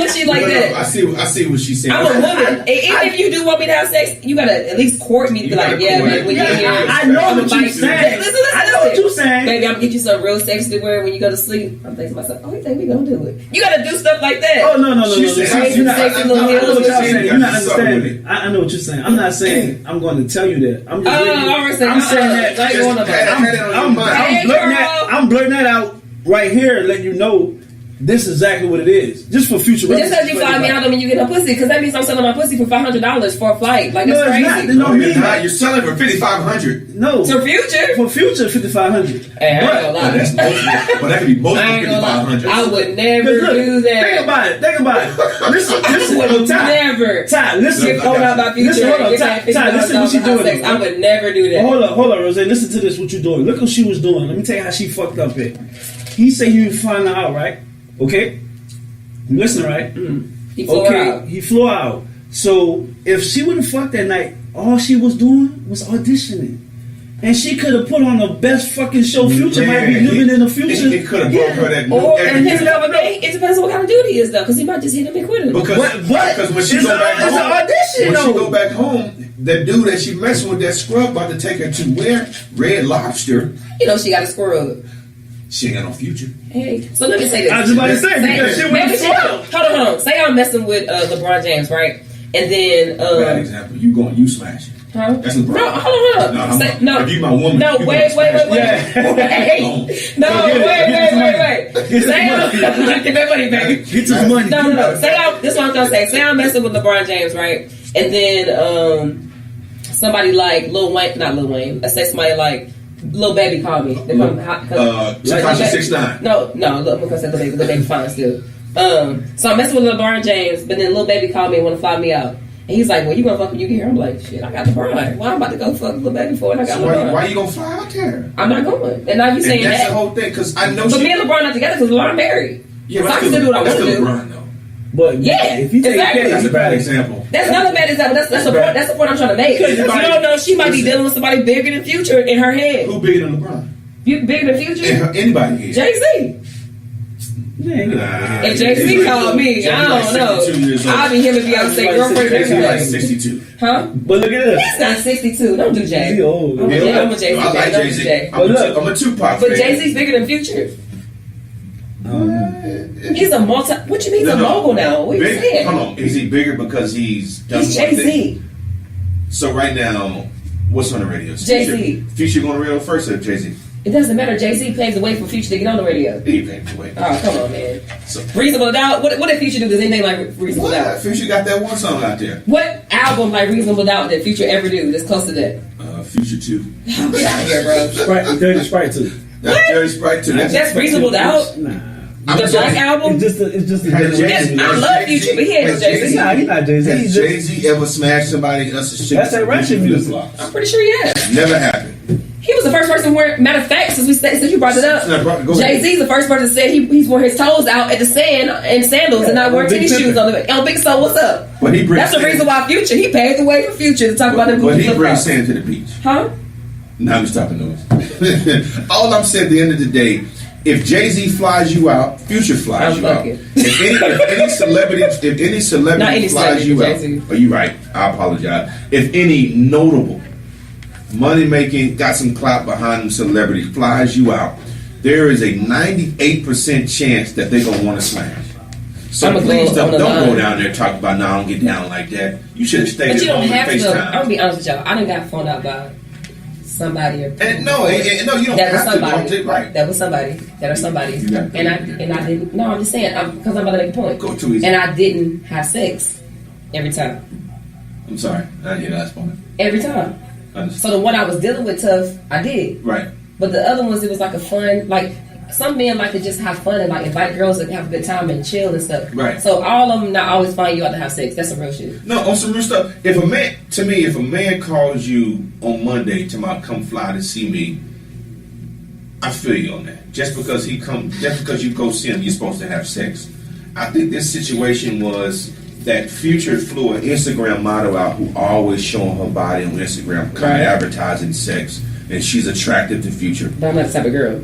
pushy like that. I see what she's saying. I'm a woman. Even if you do want me to have sex, you gotta at least court me to be like, "Yeah, man, when you're here." I know what you're saying. Listen. I know what you're saying. Baby, I'm gonna get you some real sex to wear when you go to sleep. I'm thinking to myself, "Oh, you think we gonna do it?" You gotta do stuff like that. Oh no! Sexy little heels. You're not understanding. I know what you're saying. I'm not saying I'm going to tell you that. I'm saying that. I'm blurting that out right here, letting you know this is exactly what it is. Just for future reference. Just because you fly me out don't mean you get no pussy, because that means I'm selling my pussy for $500 for a flight. Like, that's crazy. No, you're not. You're selling for $5,500. No. For future? For future, $5,500. Hey, I ain't gonna lie. But that could be both $5,500. I would never do that. Think about it. Listen, never. Ty, listen. Get phone out by future. Ty, listen what she's doing. I would never do that. Hold on, Rose. Listen to this, what you're doing. Look what she was doing. Let me tell you how she fucked up it. He said he was flying her out, right? Okay? You listen, right? He flew out. He flew out. So if she wouldn't fuck that night, all she was doing was auditioning. And she could have put on the best fucking show. Future might be living in the future. It could have broke her that or it depends on what kind of duty he is, though, because he might just hit him and quit him. Because when she go back home, it's an audition, when she go back home, that dude that she messing with, that scrub, about to take her to where? Red Lobster. You know she got a scrub. She ain't got no future. Hey, so let me say this. I was about to say because she went Hold on. Say I'm messing with LeBron James, right? And then bad example. You smash it. Huh? That's LeBron. No, hold on. No. If you my woman, no, you wait. gonna smash Wait. No, wait. Say I'm get that money, baby. Get your money. No. This is what I'm gonna say. Say I'm messing with LeBron James, right? And then somebody like Lil Wayne, not Lil Wayne. Let's say somebody like Lil Baby called me. They call me Tekashi 6ix9ine. No, I'm gonna say Lil Baby fine still. So I'm messing with LeBron James, but then Lil Baby called me and want to fly me out. And he's like, well, you gonna fuck when you get here? I'm like, shit, I got LeBron. Why I'm about to go fuck Lil Baby for? And I got LeBron. Why you gonna fly out there? I'm not going. And now you saying that's that. the whole thing, because I know But me and LeBron not together because LeBron married. Yeah, so I can still do what I want to do. LeBron, though. But yeah, if you take exactly. That's a bad example. That's not a bad example. That's the point I'm trying to make. Because you don't know, she might be dealing with somebody bigger than Future in her head. Who bigger than LeBron? You bigger than Future? Anybody here? Jay-Z. If Jay-Z called me, I don't know. I'll be him and Beyonce girlfriend. He's like 62. Huh? But look at this. He's not 62. Don't do Jay. He's old. I'm a Jay-Z. I like Jay-Z. I'm a Tupac fan. But Jay-Z's bigger than Future. He's a what you mean he's a mogul now? What are you saying? Hold on. Is he bigger because he's done He's Jay-Z. So right now, what's on the radio? Jay-Z. Future going to radio first or Jay-Z? It doesn't matter. Jay-Z paves the way for Future to get on the radio. He paved the way. Oh, come on, man. So, Reasonable Doubt. What did Future do? Does anything like Reasonable Doubt? Future got that one song out there. What album like Reasonable Doubt did Future ever do that's close to that? Future 2. Get out of here, bro. Dirty Sprite 2. That's Dirty Sprite 2. That's Reasonable Doubt? Nah. The Black album? It's just a generation. I love Future, but he ain't no Jay-Z. Nah, he's not Jay-Z. Has Jay-Z ever smashed somebody else's shit? That's that Russian music. I'm pretty sure he has. Never happened. He was the first person where, matter of fact, since you brought it up, Jay-Z's the first person that said he's wearing his toes out at the sand in sandals and not wearing tennis shoes on the Big So. What's up? That's the reason why Future, he paved the way for Future to talk about them. But he brings sand to the beach. Huh? Now I'm stopping noise. All I'm saying at the end of the day, if Jay-Z flies you out, Future flies you out. If any celebrity flies you out, are you right? I apologize. If any notable, money-making, got some clout behind them celebrity flies you out, there is a 98% chance that they're going to want to smash. So please don't go down there talking about, no, I don't get down like that. You should have stayed at home and FaceTime. I'm going to be honest with y'all. I done got phoned out by somebody or no, you don't have to. Right. That was somebody. That or somebody. And I didn't. No, I'm just saying because I'm about to make a point. Go too easy. And I didn't have sex every time. I'm sorry. I didn't hear the last point. Every time. So the one I was dealing with tough, I did. Right. But the other ones, it was like a fun, like some men like to just have fun and like invite girls to have a good time and chill and stuff. Right. So all of them not always find you out to have sex. That's some real shit. No, on some real stuff. If a man calls you on Monday to come fly to see me, I feel you on that. Just because you go see him, you're supposed to have sex. I think this situation was that Future flew an Instagram model out who always showing her body on Instagram, kind of advertising sex, and she's attractive to Future. But I'm not the type of girl.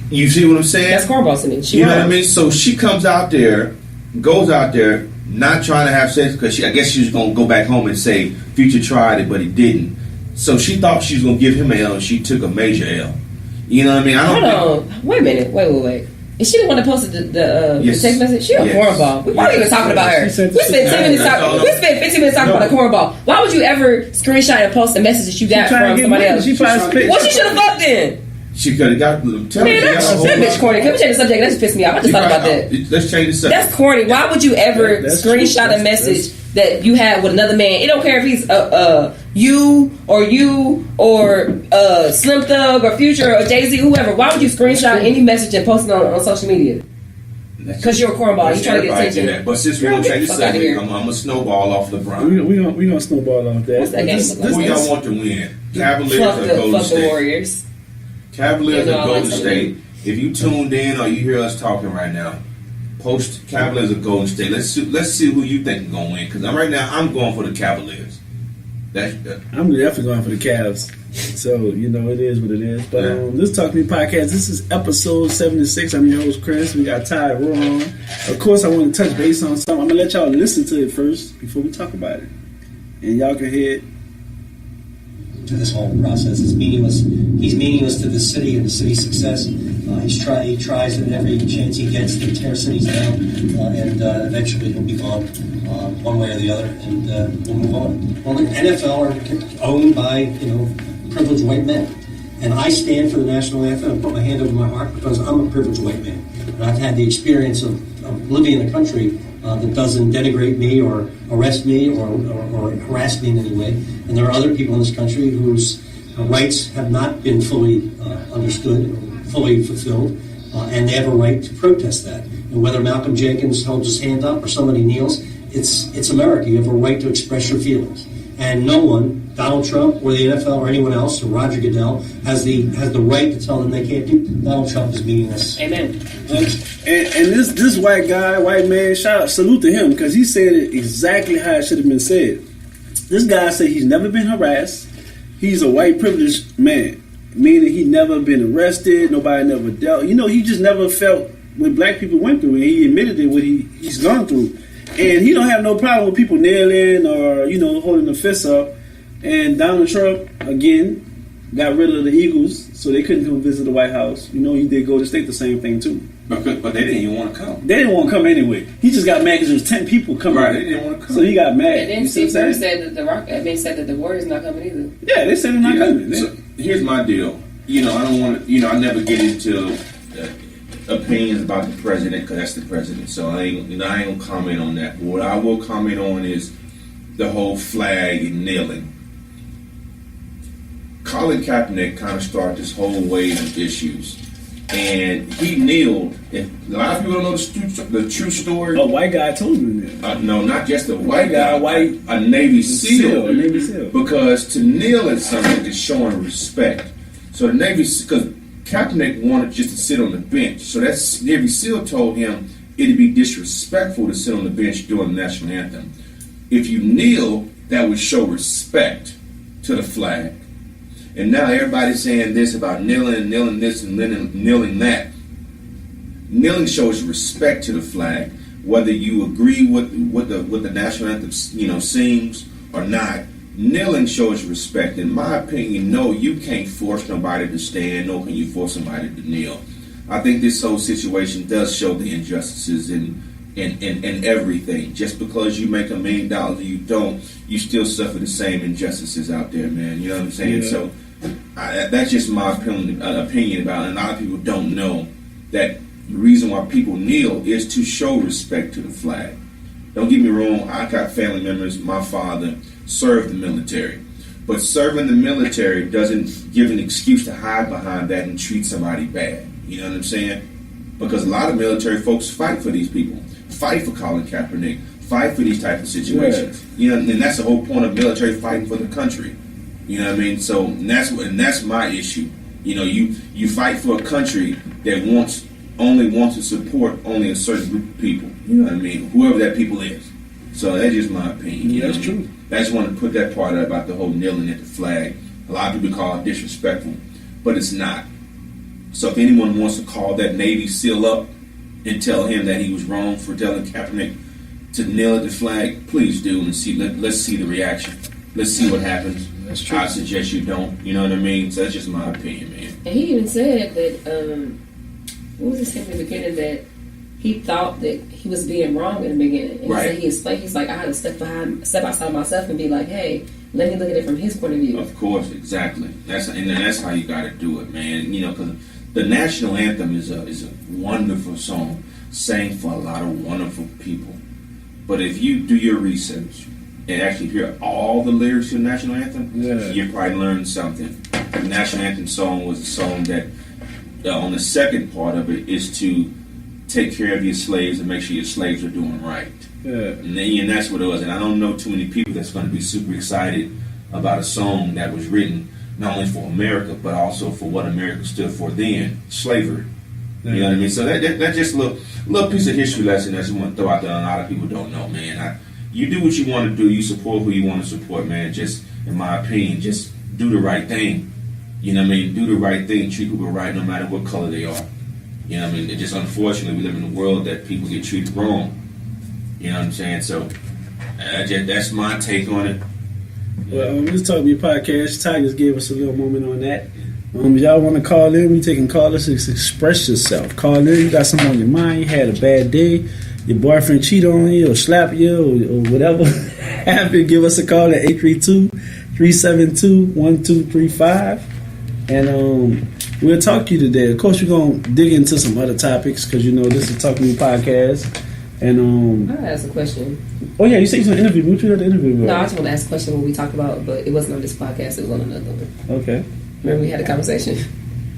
You see what I'm saying? That's cornball to me. You know what I mean? So she goes out there, not trying to have sex because I guess she was going to go back home and say Future tried it, but he didn't. So she thought she was going to give him an L, and she took a major L. You know what I mean? Hold on. Wait a minute. Wait. Is she the one that posted the text message? She a cornball. We weren't even talking about her. We spent 10 minutes talking. We spent 15 minutes talking about a cornball. Why would you ever screenshot and post a message that you got from somebody else? Well, she should have fucked then. She could have got. Man, that bitch corny. Can we change the subject? That just pissed me off. I just thought about that. Let's change the subject. That's corny. Why would you ever screenshot a message that you had with another man? It don't care if he's you or Slim Thug or Future or Jay-Z, whoever. Why would you screenshot any message and post it on social media? Because you're a cornball. You trying to get attention. But since we're going to change the subject, I'm going to snowball off LeBron. We're going to snowball off that. What's that game? Who y'all want to win? Cavaliers or Golden State? The Warriors. Cavaliers or Golden State. If you tuned in or you hear us talking right now, post Cavaliers or Golden State. Let's see who you think is going to win. Because right now, I'm going for the Cavaliers. I'm definitely going for the Cavs. So, it is what it is. But this Talk to Me podcast, this is episode 76. I'm your host, Chris. We got Ty Raw. Of course, I want to touch base on something. I'm going to let y'all listen to it first before we talk about it. And y'all can hear it. To this whole process. It's meaningless. He's meaningless to the city and the city's success. He tries at every chance he gets to tear cities down, and eventually he'll be gone, one way or the other, and we'll move on. Well, the NFL are owned by privileged white men, and I stand for the national anthem and put my hand over my heart because I'm a privileged white man, and I've had the experience of living in a country that doesn't denigrate me or arrest me or harass me in any way, and there are other people in this country whose rights have not been fully understood or fully fulfilled, and they have a right to protest that. And whether Malcolm Jenkins holds his hand up or somebody kneels, it's America. You have a right to express your feelings. And no one, Donald Trump or the NFL or anyone else, or Roger Goodell, has the right to tell them they can't do. Donald Trump is meaningless. Amen. And this white man, salute to him, because he said it exactly how it should have been said. This guy said he's never been harassed. He's a white privileged man, meaning he never been arrested. Nobody never dealt. He just never felt what black people went through, and he admitted it what he's gone through. And he don't have no problem with people kneeling or holding the fist up. And Donald Trump again got rid of the Eagles, so they couldn't come visit the White House. He did go to state the same thing too. But they didn't even want to come. They didn't want to come anyway. He just got mad because there was 10 people coming. Right, they didn't want to come. So he got mad. And then Steve Kerr said that the Warriors not coming either. Yeah, they said they're not coming. So here's my deal. I don't want to. I never get into opinions about the president because that's the president. So I ain't gonna comment on that. But what I will comment on is the whole flag and kneeling. Colin Kaepernick kind of started this whole wave of issues. And he kneeled. A lot of people don't know the true story. A white guy told me that. No, not just a white guy. A Navy SEAL. A Navy SEAL. Because to kneel at something is showing respect. So the Navy, because Kaepernick wanted just to sit on the bench. So that Navy SEAL told him it'd be disrespectful to sit on the bench during the national anthem. If you kneel, that would show respect to the flag. And now everybody's saying this about kneeling this and kneeling that. Kneeling shows respect to the flag, whether you agree with what the national anthem sings or not. Kneeling shows respect. In my opinion, no, you can't force nobody to stand, nor can you force somebody to kneel. I think this whole situation does show the injustices in everything. Just because you make $1 million and you don't, you still suffer the same injustices out there, man. You know what I'm saying? Yeah. So that's just my opinion about it. And a lot of people don't know that the reason why people kneel is to show respect to the flag. Don't get me wrong, I got family members. My father served the military. But serving the military doesn't give an excuse to hide behind that and treat somebody bad. You know what I'm saying? Because a lot of military folks fight for these people. Fight for Colin Kaepernick. Fight for these type of situations. Yeah. And that's the whole point of military, fighting for the country. You know what I mean? So and that's my issue. You fight for a country that only wants to support only a certain group of people. You know what I mean? Whoever that people is. So that's just my opinion. Yeah, that's true. I just want to put that part out about the whole kneeling at the flag. A lot of people call it disrespectful, but it's not. So if anyone wants to call that Navy SEAL up and tell him that he was wrong for telling Kaepernick to kneel at the flag, please do and see. Let's see the reaction. Let's see what happens. That's true. I suggest you don't. You know what I mean? So that's just my opinion, man. And he even said that, what was he saying in the beginning, that he thought that he was being wrong in the beginning. And Right. he explained, he's like, I had to step outside myself and be like, hey, let me look at it from his point of view. Of course, exactly. That's how you got to do it, man. Because the national anthem is a wonderful song, sang for a lot of wonderful people. But if you do your research and actually hear all the lyrics to the national anthem, you probably learn something. The national anthem song was a song that, on the second part of it, is to take care of your slaves and make sure your slaves are doing right. Yeah. And that's what it was. And I don't know too many people that's going to be super excited about a song that was written not only for America, but also for what America stood for then, slavery. You know what I mean? So that's just a little piece of history lesson that you want to throw out there. A lot of people don't know, man. You do what you want to do. You support who you want to support, man. Just, in my opinion, just do the right thing. You know what I mean? Do the right thing. Treat people right no matter what color they are. You know what I mean? It just, unfortunately, we live in a world that people get treated wrong. You know what I'm saying? So that's my take on it. Well, we was talking about your podcast. Tigers gave us a little moment on that. Y'all want to call in? We taking callers to express yourself. Call in. You got something on your mind. You had a bad day. Your boyfriend cheated on you or slapped you or whatever happened. Give us a call at 832-372-1235. And we'll talk to you today. Of course, we're going to dig into some other topics because, this is Talk to Me podcast. And I asked a question. Oh, yeah, you said you was going to interview me. What you had to interview me? No, I just want to ask a question what we talked about, but it wasn't on this podcast. It was on another one. Okay. Remember we had a conversation?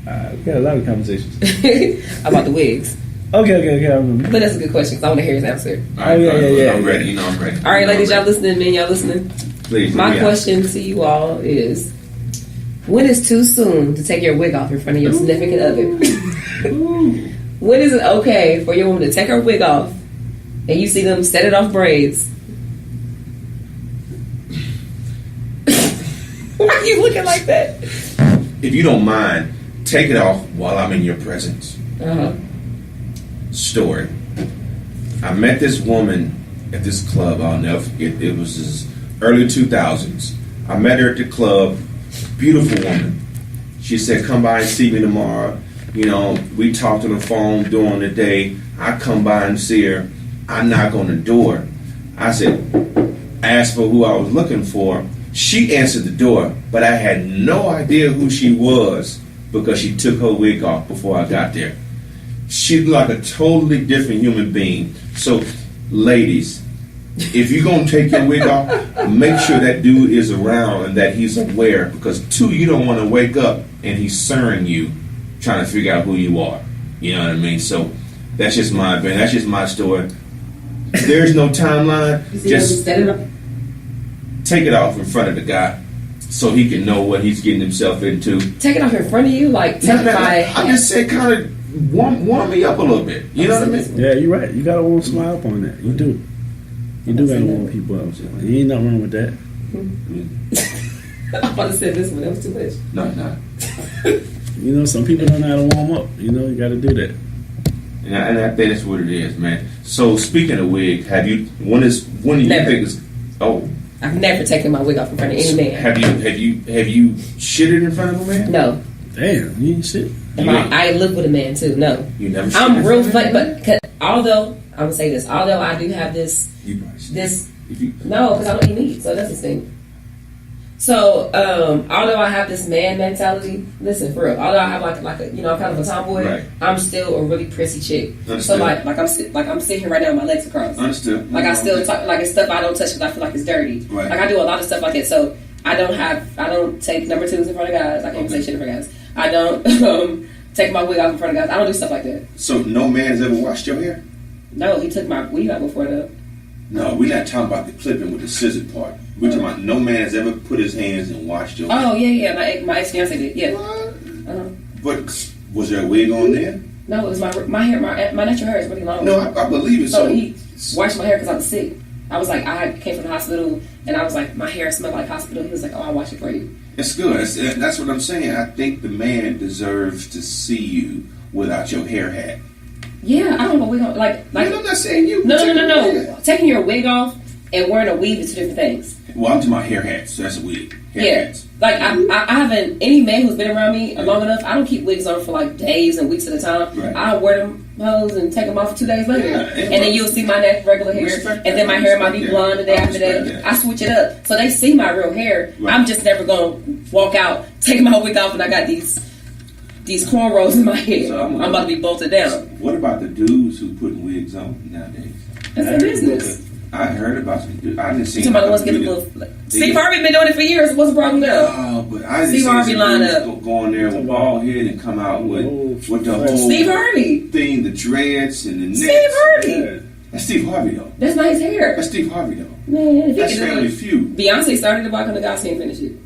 We had a lot of conversations. About the wigs. Okay, I remember. But that's a good question because I want to hear his answer. All right, yeah. I'm ready. I'm ready. All right, ladies, y'all listening? Men, y'all listening? Please. My question to you all is, when is too soon to take your wig off in front of your significant other? When is it okay for your woman to take her wig off and you see them set it off braids? Why are you looking like that? If you don't mind, take it off while I'm in your presence. Uh-huh. Story. I met this woman at this club. I'll never forget. It was this early 2000s. I met her at the club. Beautiful woman. She said, "Come by and see me tomorrow." We talked on the phone during the day. I come by and see her. I knock on the door. I said, asked for who I was looking for. She answered the door, but I had no idea who she was because she took her wig off before I got there. She looked like a totally different human being. So, ladies, if you're going to take your wig off, make sure that dude is around and that he's aware. Because, two, you don't want to wake up and he's sirring you, trying to figure out who you are. You know what I mean? So, that's just my opinion. That's just my story. There's no timeline. Just take it off in front of the guy so he can know what he's getting himself into. Take it off in front of you? Like, take my... I just said kind of warm me up a little bit. You know what I mean? Yeah, you're right. You got to want to smile up on that. You do. You do got to warm people up. You ain't nothing wrong with that. I'm about to say this one. That was too much. No. Some people don't know how to warm up. You got to do that. And I think that's what it is, man. So speaking of wig, when do you think is? Oh, I've never taken my wig off in front of any man. Have you shitted in front of a man? No. Damn, you ain't shit. I live with a man too. No. You never. I'm real funny, but although I'm gonna say this, although I do have this, no, because I don't eat meat, so that's the thing. So, although I have this man mentality, listen, for real, although I have like a, kind of a tomboy, right. I'm still a really prissy chick. Understood. So like I'm sitting here right now with my legs across. Understood. Like I still talk, like it's stuff I don't touch because I feel like it's dirty. Right. Like I do a lot of stuff like that. So I don't take number twos in front of guys. I can't even say shit in front of guys. I don't take my wig off in front of guys. I don't do stuff like that. So no man has ever washed your hair? No, he took my weave out before though. No, we're not talking about the clipping with the scissor part. We're talking about no man has ever put his hands and washed your hair. Oh, yeah. My ex-fiance did, yeah. What? Uh-huh. But was there a wig on there? No, it was my hair. My natural hair is really long. No, I believe it. So he washed my hair because I was sick. I was like, I came from the hospital, and I was like, my hair smelled like hospital. He was like, oh, I'll wash it for you. It's good. That's what I'm saying. I think the man deserves to see you without your hair hat. Yeah, I don't know wig on. Like I'm not saying you. No. Taking your wig off and wearing a weave is two different things. Well, I'm talking about hair hats. So that's a wig. Hair hats. Like I haven't, any man who's been around me long enough, I don't keep wigs on for like days and weeks at a time. Right. I'll wear them hoes and take them off for 2 days later. Yeah, and then you'll see my regular hair. Respect and then my hair might be blonde the day after that. that. I switch it up. So they see my real hair. Right. I'm just never going to walk out, take my wig off, and I got these cornrows in my head. So I'm about to be bolted down. What about the dudes who put wigs on nowadays? That's their business. I heard about some dudes. I didn't see. Somebody wants to get a little. Steve Harvey been doing it for years. What's the problem now? Oh, but I didn't Steve Harvey line up. Go in there with bald head and come out with the whole Steve Harvey thing, the dreads and the nets. Steve Harvey. Yeah. That's Steve Harvey though. That's not his hair. That's Steve Harvey though. Man, if that's he Family Feud. Beyonce started the Walk on the Gospel and finished it.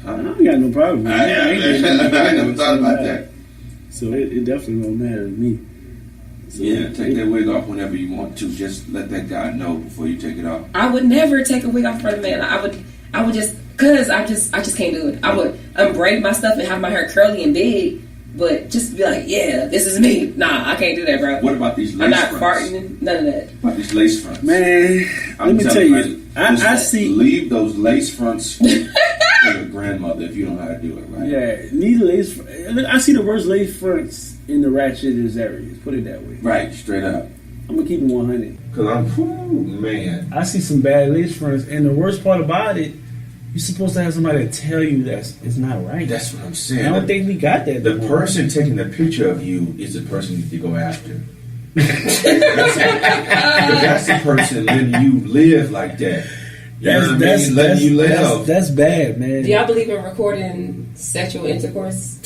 I ain't got no problem with that. I never thought about that. So it definitely don't matter to me. So Yeah, take that wig off whenever you want to. Just let that guy know before you take it off. I would never take a wig off in front of a man. I would just, cause I just can't do it. I would unbraid my stuff and have my hair curly and big, but just be like, yeah, this is me. Nah, I can't do that, bro. What about these lace I'm not fronts? farting, none of that. About these lace fronts? Man, let me tell you, I see. Leave those lace fronts for the grandmother if you don't know how to do it right. Yeah, need lace. I see the worst lace fronts in the ratchetest areas. Put it that way. Right, straight up. I'm gonna keep it 100. Cause I'm, man. I see some bad lace fronts, and the worst part about it, you're supposed to have somebody to tell you that it's not right. That's what I'm saying. I don't think we got that. The anymore. person taking the picture of you is the person you need to go after. that's the person letting you live like that. You know what I mean? Letting you live. That's bad, man. Do y'all believe in recording sexual intercourse?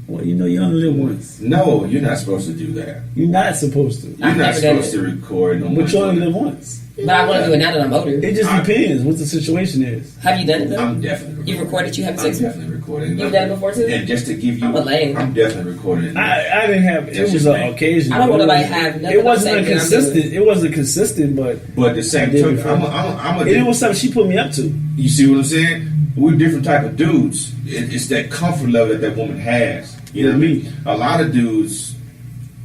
Well, you know you only live once. No, you're not supposed to do that. You're not supposed to. You're not supposed to record. But you only live once. But I want to do it now that I'm older. It just depends what the situation is. Have you done it though? I'm definitely recording. You recorded you having I'm sex? definitely recording. You've done it before too? And just to give you, I'm a lame. I'm definitely recording. I didn't have. It was an occasion. I don't want nobody to have nothing. It wasn't consistent. It wasn't consistent, but the same token, I'm a it was something she put me up to. You see what I'm saying? We're different type of dudes. It's that comfort level that woman has. You know what I mean? A lot of dudes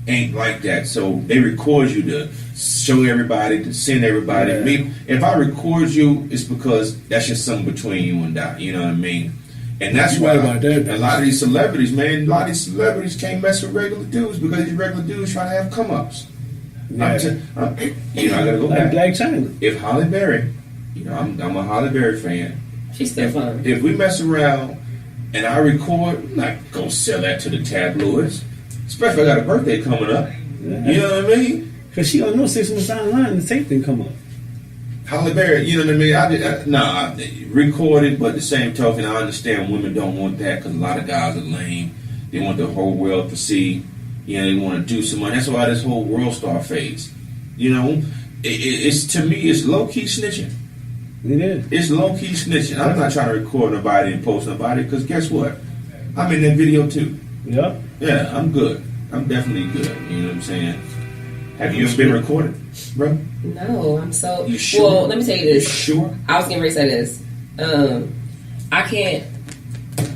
ain't like that, so they record you to show everybody, to send everybody. Yeah. Me, if I record you, it's because that's just something between you and I. You know what I mean? And that's You why right about that. a lot of these celebrities, man, can't mess with regular dudes because these regular dudes trying to have come-ups. Yeah. I gotta go Like back. Black China. If Halle Berry, I'm a Halle Berry fan. She's still fun. If we mess around and I record, I'm not gonna sell that to the tabloids. Especially if I got a birthday coming up. Yeah. You know what I mean? Because she don't know 6 months down the line the same thing come up. Halle Berry, you know what I mean? I record it, but the same token, I understand women don't want that because a lot of guys are lame. They want the whole world to see. You know, they want to do some money. That's why this whole world star phase. You know, it's to me, it's low key snitching. It is. It's low key snitching. I'm not trying to record nobody and post nobody because guess what? I'm in that video too. Yep. Yeah, I'm good. I'm definitely good. You know what I'm saying? Have you ever been recorded, bro? No, I'm so. You sure? Well, let me tell you this. You sure? I was getting ready to say this. I can't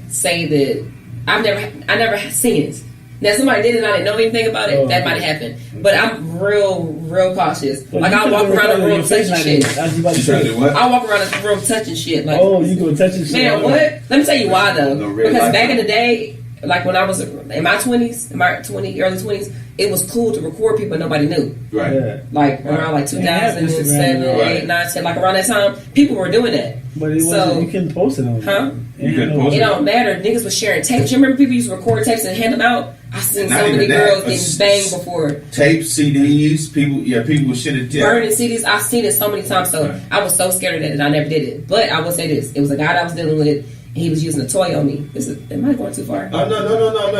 say that I never seen it. Now somebody did it and I didn't know anything about it. That might have happened, but I'm real cautious. But like you I walk could've around the room recorded your face touching like shit. that. I was about to You trying to say. do what? I walk around the room touching shit. Like, Oh, you gonna touch it? man, what? Let me tell you why though. No real Because life. back in the day, like when I was in my 20s, early 20s, it was cool to record people nobody knew. Right. Yeah. Like around like Yeah, 2007, Instagram, 8, 9, 10, like around that time, people were doing that. But it So- wasn't. You couldn't post it on. Huh? You couldn't post It don't matter. Niggas was sharing tapes. You remember people used to record tapes and hand them out? I seen Not so many even that. girls getting banged before. Tapes, CDs, people would shit it down. Burning CDs. I've seen it so many times. So Right. I was so scared of that I never did it. But I will say this. It was a guy that I was dealing with and he was using a toy on me. Am I going too far? Oh, no.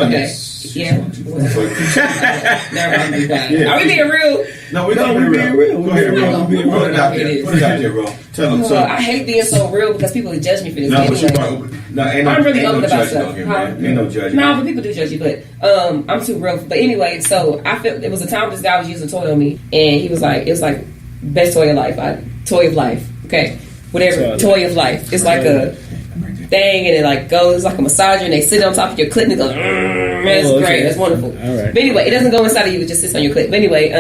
Okay. Yes. Yeah. Never mind. Be quiet. Yeah. Are we being real? No, we're No, not we're being real. Go ahead, We're bro. being real. Put it out It there. is. Put it out there, bro. Tell them I something. hate being so real because people judge me for this. No, but you anyway. probably, no, ain't I'm really ain't open no about judging stuff. on here, Huh? man. Ain't no judging. No, but people do judge you. But I'm too real. But anyway, so I felt it was a time this guy was using a toy on me, and he was like, it was like best toy of life, toy of life. Okay, whatever, toy of life. It's like a thing, and it like goes like a massager, and they sit on top of your clit and it goes. It's Oh, okay. great. It's wonderful. All right. But anyway, it doesn't go inside of you. It just sits on your clit. But anyway,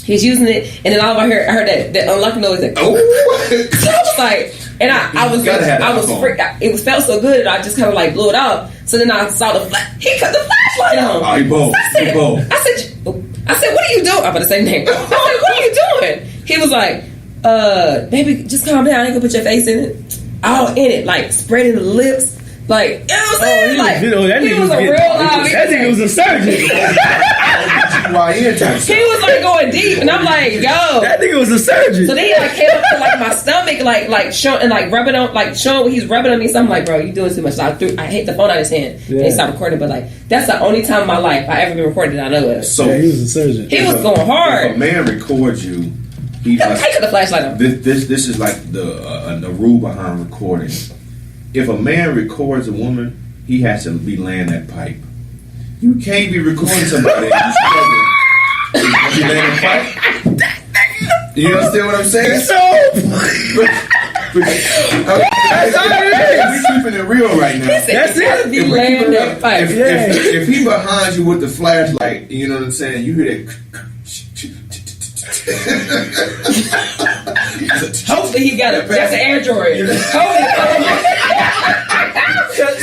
he's using it, and then all I heard that unlock noise. Like, Oh, so I was like, and I was Gotta have that I was phone. freaked out. It was felt so good, and I just kind of like blew it off. So then I saw he cut the flashlight on. Oh, he bold. I said, He bold. I said, what are you doing? I'm about to say name. I said, what are you doing? He was like, baby, just calm down. I ain't gonna put your face in it. All in it, like spreading the lips. Like, you know what I'm saying? Like, he was a real That nigga was a surgeon. YN type stuff. He was like going deep, and I'm like, yo. That nigga was a surgeon. So then he like came up to like my stomach, like showing and like rubbing on, like showing what he's rubbing on me. So I'm like, bro, you doing too much. So I hit the phone out of his hand and he stopped recording. But like, that's the only time in my life I ever been recorded that I know of. So Yeah, he was a surgeon. He was going if hard. a man records you, he He must. cut the flashlight on. This is like the rule behind recording. If a man records a woman, he has to be laying that pipe. You can't be recording somebody and you struggling. You laying that pipe. You understand what I'm saying? That's how it is. We're keeping it real right now. That's it. Be If we're laying keeping it that real, pipe. if he behind you with the flashlight, you know what I'm saying? You hear that. Hopefully he got that's an Android.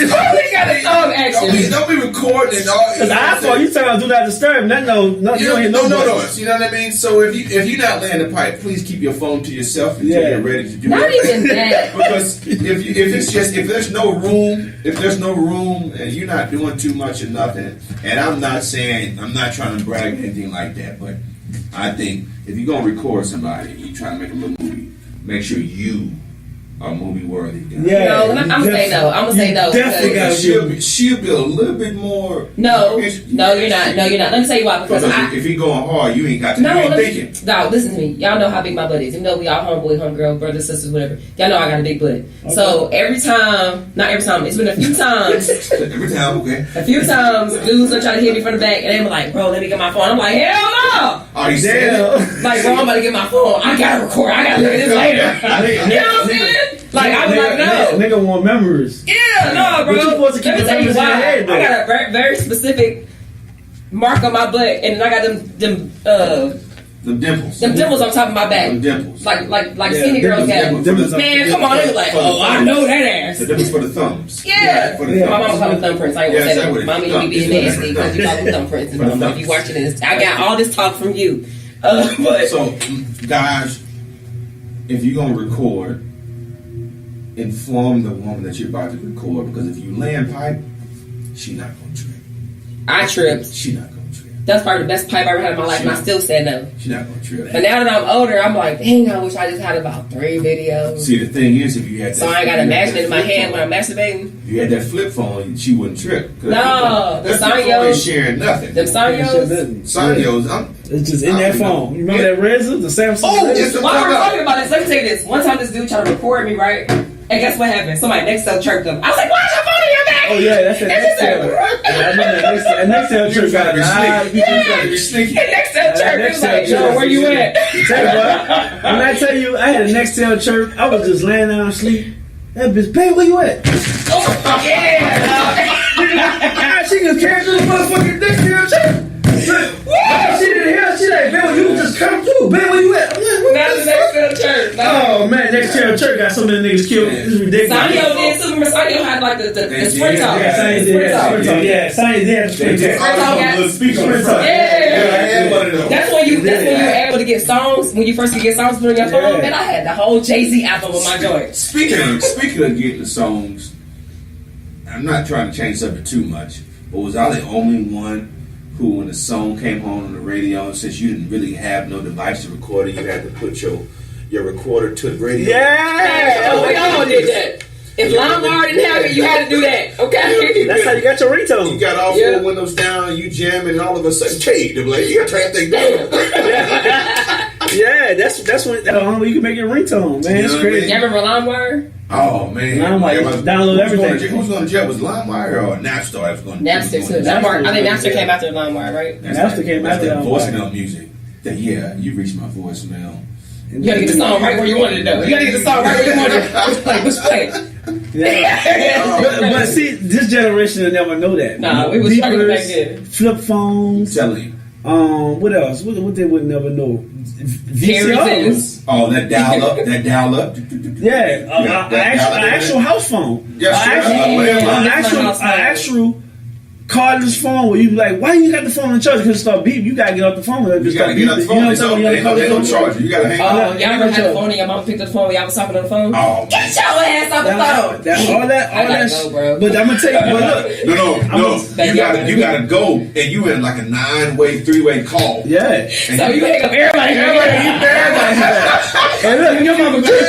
Hopefully he got a thumb action. Don't be recording and all. Cause I thought you tell do not disturb. No, you don't hear no. You know what I mean? So if you're not laying the pipe, please keep your phone to yourself until you're ready to do it. Not even that. Because if there's no room and you're not doing too much or nothing, and I'm not trying to brag or anything like that, but I think if you're gonna record somebody, you trying to make a little movie, make sure you are movie worthy. Yeah, no, I'm gonna say no. I'm gonna say no. Definitely got she'll be a little bit more. No, you're not. Let me tell you why. Because if he going hard, you ain't got to. Thinking. No, listen to me. Y'all know how big my butt is. Even though we all homeboy, homegirl, brothers, sisters, whatever. Y'all know I got a big butt. Okay. So not every time. It's been a few times. Every time, okay. A few times, dudes are trying to hit me from the back, and they're like, "Bro, let me get my phone." I'm like, "Hell no!" Oh, you said like, bro, I'm about to get my phone. I gotta record. I gotta look at this later. You know what I'm saying? Like, I'm like, no. Nigga want memories. Yeah, no, bro. But you supposed to keep the memories in your head, though. I got a very, very specific mark on my butt, and then I got them dimples. Them dimples on top of my back. Them dimples. Like skinny girls got. Man, come on. They was like, oh, I know that ass. The dimples for the thumbs. Yeah. My mama called them thumbprints. I ain't gonna say that. Mommy, you be being nasty because you call them thumbprints. Mama, if you watching this, I got all this talk from you. So, guys, if you're going to record, inform the woman that you're about to record, because if you land pipe, she not going to trip. I tripped. She not going to trip. That's probably the best pipe I ever had in my life, and I still said no. She not going to trip. But now that I'm older, I'm like, dang, I wish I just had about 3 videos. See, the thing is, if you had that... So I got to imagine it in my head when I'm masturbating. If you had that flip phone, she wouldn't trip. No, the Sanyo ain't sharing nothing. Them Sanyos. It's just in that phone. You remember that Razor? The Samsung? Oh, while we're talking about this, let me tell you this. One time this dude tried to record me, right? And guess what happened? Somebody Nextel chirped him. I was like, why is your phone in your back? Oh, yeah, that's that Nextel. I remember that Nextel chirp got it. And Nextel chirp, he was like, yo, where you at? Tell you what, when I tell you I had a Nextel chirp, I was just laying down asleep. That bitch, babe, where you at? Oh, yeah. She just came through the motherfucking Nextel chirp. She didn't hear. She like, man, you just come through. Man, where you at? Not the Nextel church. No. Oh man, Nextel church got so many niggas killed. It's ridiculous. Sanyo did too. Remember Sanyo had like the sprint talk. Yeah, Sanyo did. Yeah, Sanyo did. Sprint talk. Yeah. That's when you were able to get songs. When you first could get songs put on your phone. Man, I had the whole Jay-Z album on my joint. Speaking of getting the songs, I'm not trying to change something too much, but was I the only one who, when the song came on the radio, since you didn't really have no device to record it, you had to put your recorder to the radio? Yeah, we all did that. If LimeWire didn't have it, you had to do that. Okay, that's how you got your ringtone. You got all 4 windows down, you jamming, and all of a sudden, Kate, you got to turn that thing down. Yeah, that's when you can make your ringtone, man. It's crazy. You remember LimeWire? Oh man, LimeWire, download everything. Who's going to jail? Was LimeWire or Napster? Napster too. I think Napster came after LimeWire, right? Napster came after voicemail music. Yeah, you reached my voicemail. You gotta get the song right where you wanted it though. You gotta get the song right where you wanted it. Push play. Yeah. but see, this generation will never know that. Nah, we was struggling back then. Flip phones. Telling you. What else? What they would never know? VCRs. Oh, that dial up. Yeah, an actual house phone. Yeah, an actual cordless phone where you be like, why you got the phone in charge? Because it start beeping. You gotta get off the phone. You gotta get off the phone. You know what I'm saying? They don't charge you. You gotta hang up. Y'all ever had the phone and your mom picked up the phone when y'all was talking on the phone? Oh, get your ass off the phone. All that. Bro. But I'm gonna tell you. But no. You gotta go, and you in like a 9-way, 3-way call. Yeah. So you hang up everybody. And look, your mama good.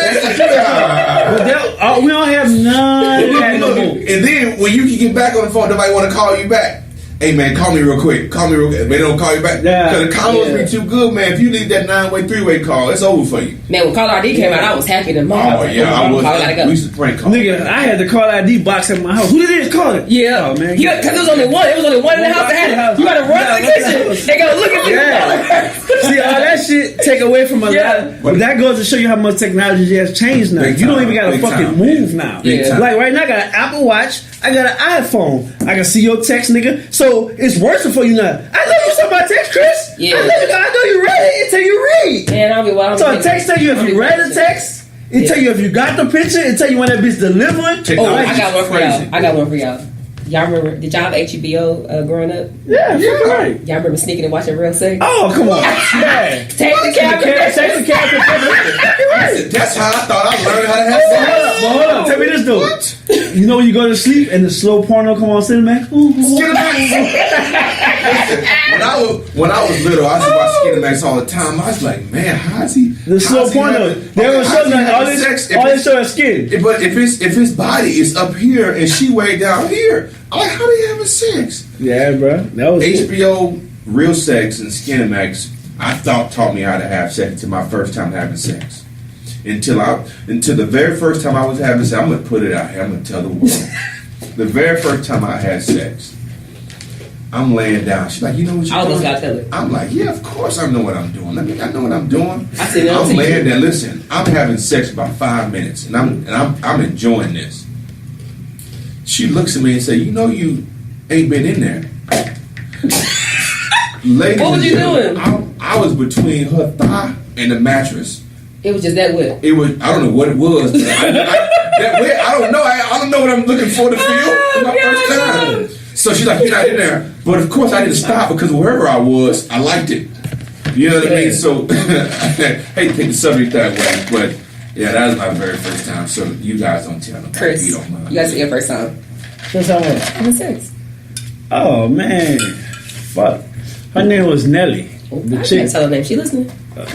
We don't have none. And then when you can get back on the phone, nobody want to call you back. Hey man, call me real quick. They don't call you back. Because the calls be too good, man. If you leave that 9-way, 3-way call, it's over for you. Man, when Call ID came out, I was happy to I was. We used to prank call. Nigga, I had the Call ID box at my house. Who did it call it? Yeah. Oh, man. Because it was only one. It was only one in the house that had it. You gotta run to the kitchen. They gotta look at you. See, all that shit take away from a lot. But that goes to show you how much technology has changed now. You don't even gotta fucking move now. Like right now, I got an Apple Watch. I got an iPhone. I can see your text, nigga. So it's worse for you now. I know you saw my text, Chris. Yeah. I know you read it until you read. Man, I'll be wild. So a text tell you if you read the text. It tell you if you got the picture. It tell you when that bitch delivered. Oh, I got one for y'all. Y'all remember? Did y'all have HBO growing up? Yeah, right. Y'all remember sneaking and watching Real Sex? Oh, come on. Yeah. Take the camera. That's how I thought I learned how to have sex. But hold on, tell me this though. What? You know when you go to sleep and the slow porno come on Cinemax? When I was little, I used to watch Skinamax all the time. I was like, man, how's he? The slow porno. They don't show nothing. All they show is skin. But if his body is up here and she way down here, I'm like, how they having sex? Yeah, bro. That was HBO, Real Sex, and Skinamax. I thought taught me how to have sex until my first time having sex. Until the very first time I was having sex, I'm gonna put it out here. I'm gonna tell the world. The very first time I had sex, I'm laying down. She's like, you know what you're doing? I almost got to tell her. I'm like, yeah, of course I know what I'm doing. I know what I'm doing. I see that. I'm laying there. Listen, I'm having sex about 5 minutes, and I'm enjoying this. She looks at me and says, you know you ain't been in there. Ladies, what was you doing? I was between her thigh and the mattress. It was just that wet. It was. I don't know what it was. But that wet. I don't know. I don't know what I'm looking for to feel. My first time. So she's like, you're not in there. But of course, I didn't stop because wherever I was, I liked it. You know what I mean? So I hate to take the subject that way, but yeah, that was my very first time. So you guys don't tell them. Chris, you guys see your first time. First time what? Having sex. Oh man, fuck. Her name was Nelly. I can't tell her name. She listening? Nah, I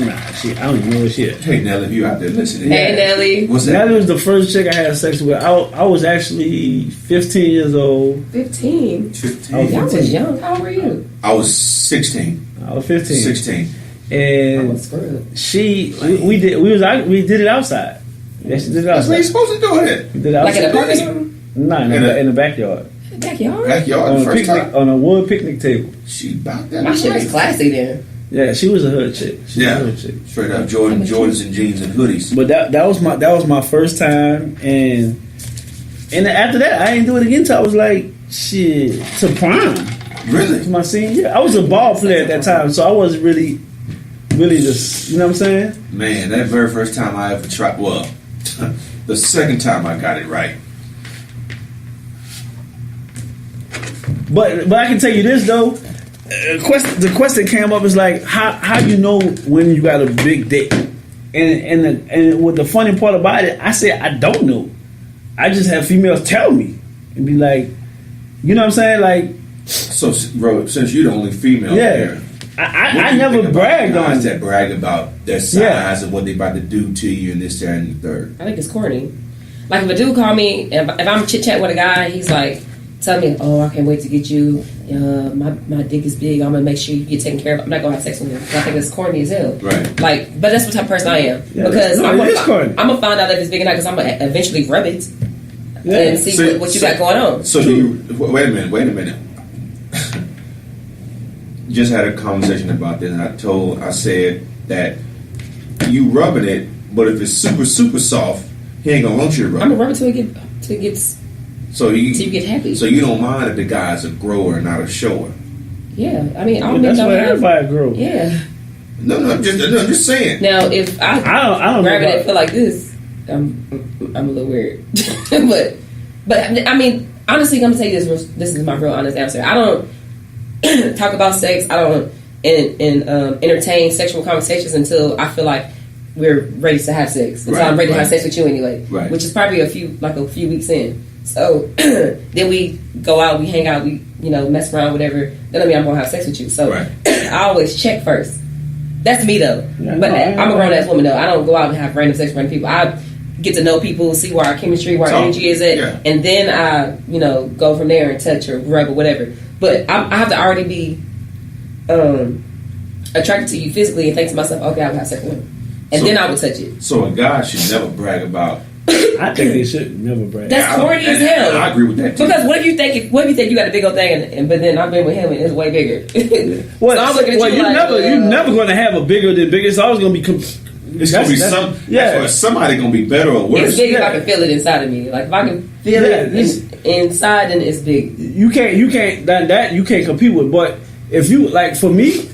don't even know what she is. Hey Nelly, if you out there listening. Hey Nelly. What's that? Nelly was the first chick I had sex with. I was actually 15 years old. 15? 15. Y'all was young. How old were you? I was 16. I was 15. 16. And we did it outside. Yeah, she did it That's outside. what you're supposed to do it. We did it outside. Like in a apartment room? Nah, in the backyard. Backyard? Backyard, first time. On a wood picnic table. She about that. My shit was classy then. Yeah, she was a hood chick. Yeah, straight up Jordans and jeans and hoodies. But that was my first time, and after that I didn't do it again until I was like shit to prime. Really? To my senior year. I was a ball player at that time, so I wasn't really just, you know what I'm saying? Man, that very first time I ever tried. Well, the second time I got it right. But I can tell you this though. The question came up is like how you know when you got a big dick, and what the funny part about it, I said I don't know. I just have females tell me and be like, you know what I'm saying, like. So, bro, since you're the only female here, I never bragged on that. Brag about their size and what they about to do to you and this, that, and the third. I think it's corny. Like if a dude call me, if I'm chit chat with a guy, he's like, tell me, oh, I can't wait to get you. My dick is big. I'm gonna make sure you get taken care of. I'm not gonna have sex with him. I think it's corny as hell. Right. Like, but that's what type of person I am. Yeah, because I'm gonna find out if it's big or not. Because I'm gonna eventually rub it and see what you got going on. So do you? Wait a minute. Just had a conversation about this, and I said that you rubbing it, but if it's super super soft, he ain't gonna want you to rub it. I'm gonna rub it till it gets. So you get happy. So you don't mind if the guy's a grower, not a shower. Yeah, I mean, that's why everybody grow. Yeah. No, I'm just saying. Now, if I don't grab it and feel like this, I'm a little weird. but I mean, honestly, I'm gonna tell you this. This is my real honest answer. I don't talk about sex. I don't entertain sexual conversations until I feel like we're ready to have sex. Until I'm ready to have sex with you anyway. Right. Which is probably a few weeks in. So then we go out, we hang out, we mess around, whatever. Then I'm gonna have sex with you. So I always check first. That's me though. Yeah, but I'm a grown ass woman though. I don't go out and have random sex with random people. I get to know people, see where our chemistry, where our energy is at, and then I go from there and touch or rub or whatever. But I have to already be attracted to you physically and think to myself, okay, I will have sex with him, and then I will touch it. So a guy should never brag about. I think they should never brag. That's corny as hell. I agree with that too. Because what if you think you got a big old thing, but then I've been with him and it's way bigger. Well, you're never going to have a bigger than bigger. It's always going to be It's gonna be some. Yeah, somebody gonna be better or worse. It's big if I can feel it inside of me. Like if I can feel it inside, then it's big. You can't that you can't compete with. But if you like, for me,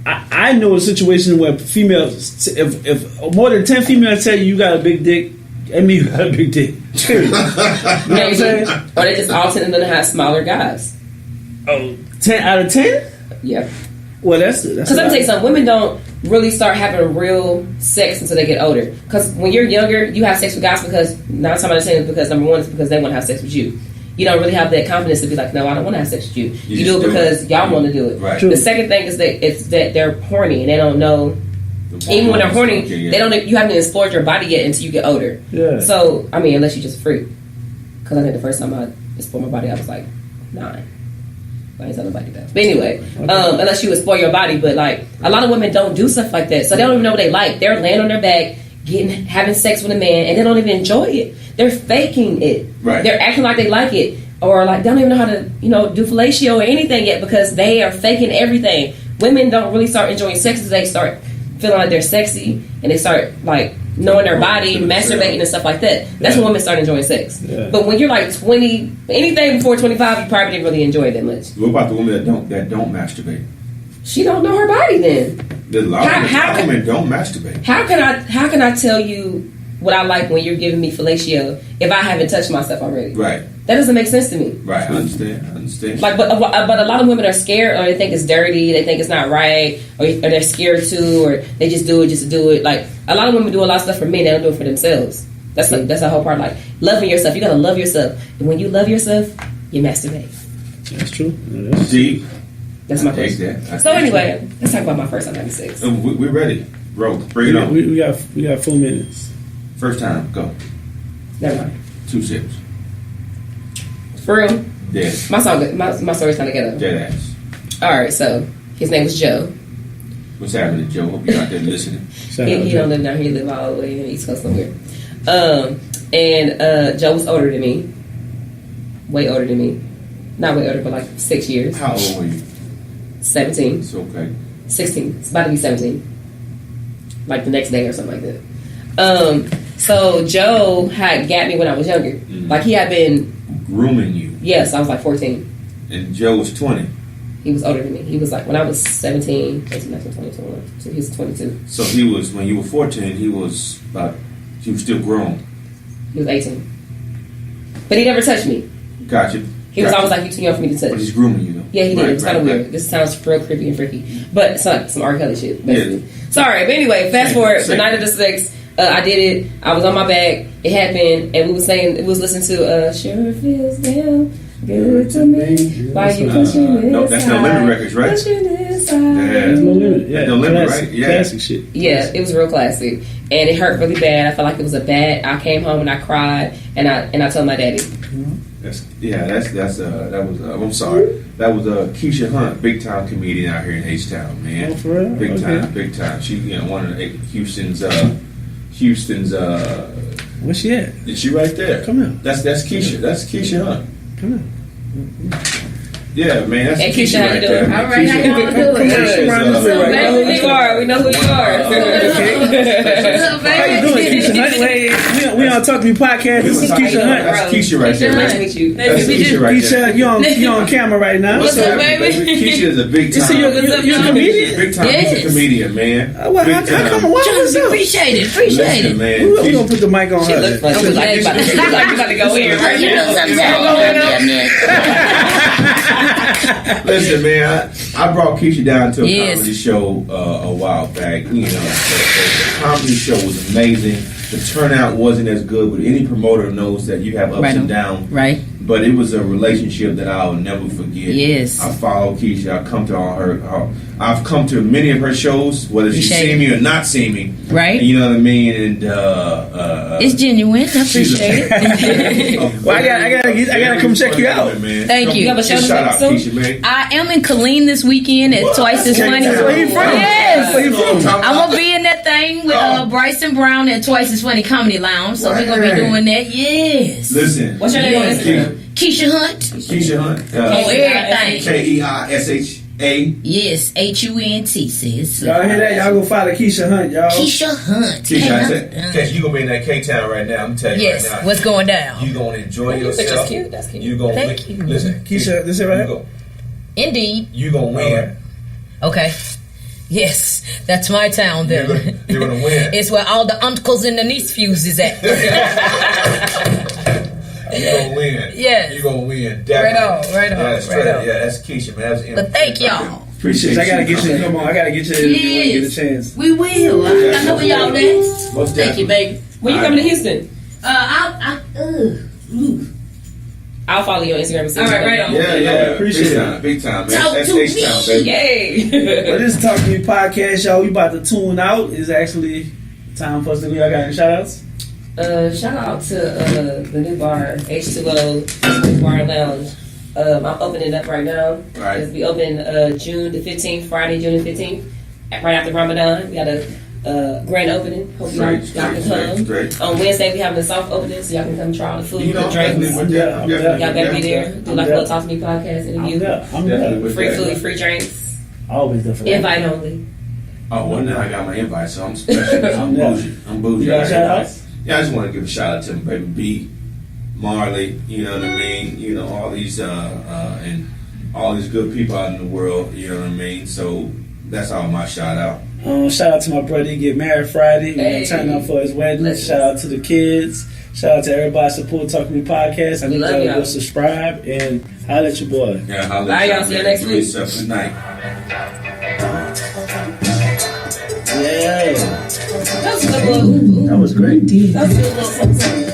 I know a situation where females, if more than 10 females tell you got a big dick, that means you got a big dick. You know what I'm saying? Or they just all tend to have smaller guys. Oh, 10 out of 10? Yeah. Well, that's because let me tell you something. Women don't really start having real sex until they get older. Because when you're younger, you have sex with guys because 9 times out of 10 is because number one is because they want to have sex with you. You don't really have that confidence to be like, no, I don't want to have sex with you. You do it because y'all want to do it. Right. The second thing is that they're horny and they don't know. Even when they're horny, they don't. You haven't explored your body yet until you get older. Yeah. So I mean, unless you just freak. Because I think the first time I explored my body, I was like 9. I ain't telling nobody that. But anyway, unless you explore your body, but like a lot of women don't do stuff like that, so they don't even know what they like. They're laying on their back, having sex with a man, and they don't even enjoy it. They're faking it. Right. They're acting like they like it, or like they don't even know how to, do fellatio or anything yet because they are faking everything. Women don't really start enjoying sex until they start feeling like they're sexy and they start like knowing their body, masturbating and stuff like that. That's when women start enjoying sex. Yeah. But when you're like 20, anything before 25, you probably didn't really enjoy it that much. What about the women that don't masturbate? She don't know her body then. There's a lot of women don't masturbate. How can I tell you what I like when you're giving me fellatio if I haven't touched myself already? Right. That doesn't make sense to me. Right, I understand. Like, but a lot of women are scared, or they think it's dirty, they think it's not right, or they're scared too, or they just do it just to do it. Like a lot of women do a lot of stuff for men, they don't do it for themselves. That's the whole part. Like loving yourself, you gotta love yourself, and when you love yourself, you masturbate. That's true. Deep. That's my first. So anyway, let's talk about my first time having sex. We're ready, bro. Bring it on. We got 4 minutes. First time, go. Never mind. 2 sips. For real? Yeah. My story's kind of ghetto. Dead ass. All right, so his name was Joe. What's happening, Joe? Hope you're out there listening. He don't live down here. He live all the way in the East Coast somewhere. And Joe was older than me. Way older than me. Not way older, but like 6 years. How old were you? 17. It's okay. 16. It's about to be 17. Like the next day or something like that. So Joe had got me when I was younger. Mm-hmm. Like he had been grooming you. Yes, I was like 14. And Joe was 20. He was older than me. He was like, when I was 17, 18, 19, 20, 21. So he was 22. So he was, when you were 14, he was still grown. He was 18. But he never touched me. Gotcha. He was always like, you too young for me to touch. But he's grooming you, though. Yeah, he did. It's kind of weird. This sounds real creepy and freaky. But it's like some R. Kelly shit, basically. Yeah. Sorry, but anyway, fast forward, the night of the sex, I did it. I was on my back. It happened, and we was listening to "Sure Feels Damn Good to Me." Why you pushing this? No, that's No Limit Records, right? Pushing this side. There's No Limit. Yeah, No Limit, right? Yeah, classic shit. Yeah, it was real classic, and it hurt really bad. I felt like it was a bad. I came home and I cried, and I told my daddy. I'm sorry. That was Keisha Hunt, big time comedian out here in H-Town, man. Oh, for real? Big time. She, one of Houston's. Where's she at? Is she right there? Come here. That's Keisha. That's Keisha Hunt. Come here. Yeah, man, that's hey, Keisha right there. All right, how y'all doing? We know who you are. How you doing, Keisha Hunt? We on Talk to Me podcast. This is Keisha Hunt. That's Keisha right there. Nice to meet you. That's Keisha right there. Keisha, you on camera right now. What's up, baby? Keisha is a big time. You're a comedian? Big time. He's a comedian, man. How come? Appreciate it. Listen, man. Who's gonna put the mic on her? She looks like you about to go in right now. Listen, man, I brought Keisha down to a comedy show a while back. The comedy show was amazing. The turnout wasn't as good, but any promoter knows that you have ups and downs. Right. But it was a relationship that I'll never forget. Yes. I follow Keisha. I come to all her. I've come to many of her shows, whether she's seen me or not seen me. Right. You know what I mean? And it's genuine. I appreciate it. Well, I gotta come check you out. Man. Thank you. You have a show Shout out, Keisha, man. I am in Killeen this weekend at Twice as Funny. Where you from? Yes. Where you from? I'm gonna be in that thing with Bryson Brown at Twice as Funny Comedy Lounge. So we're gonna be doing that. Yes. Listen. What's your name on Instagram? Keisha Hunt. Keisha Hunt. Everything. KEISH. Yes, HUNT, sis. Y'all hear that? Y'all go follow Keisha Hunt, y'all. Keisha Hunt. Keisha, you gonna be in that K-Town right now. I'm telling you Yes, right now. what's going down? You gonna enjoy yourself. That's cute. That's cute. You gonna Thank you. listen, Keisha, this is right? Indeed. You gonna win. Okay. Yes, that's my town then. You're gonna win. It's where all the uncles and the nephews is at. You gonna win. Yes. You gonna win. Definitely. Right on. Yeah, that's right on. Yeah, that's Keisha, man. That's But thank y'all. Appreciate you. I gotta get you. Come on, I gotta get you if you want to get a chance. We will. I know where y'all at. Most Thank you, baby. When you coming to Houston? I'll follow you on Instagram. And see All right, right on. Yeah. Appreciate it. Big time, man. Talk That's to H-Town, baby. Yay! Well, this is Talk to Me podcast, y'all. We about to tune out. It's actually time for us to go. Y'all got any shout outs? Shout out to the new bar, H2O Bar and Lounge. I'm opening up right now. Right. It'll be open June the 15th, Friday, June the 15th, right after Ramadan. We got a grand opening. Hope y'all can come. Great. On Wednesday, we having a soft opening, so y'all can come try all the food You know, and drinks. definitely. Y'all better be there. Do like a little Talk to Me podcast interview. I'm Definitely there. with Free that. food, free drinks. Always there for that. Invite only. Oh, well, now I got my invite, so I'm special. I'm Yeah. bougie. I'm bougie. You got a I got shout invite. outs? Yeah, I just want to give a shout out to baby B, Marley. You know what I mean? You know all these and all these good people out in the world. You know what I mean? So that's all my shout out. Shout out to my brother. He get married Friday. We're Hey. gonna turn up for his wedding. Blessings. Shout out to the kids. Shout out to everybody support Talk to Me podcast. I We need love y'all to y'all. go subscribe and holla at your boy. Yeah, I'll Bye, y'all. See you next week. Good night. Yeah, That was a good little. that was great. That was a good little something.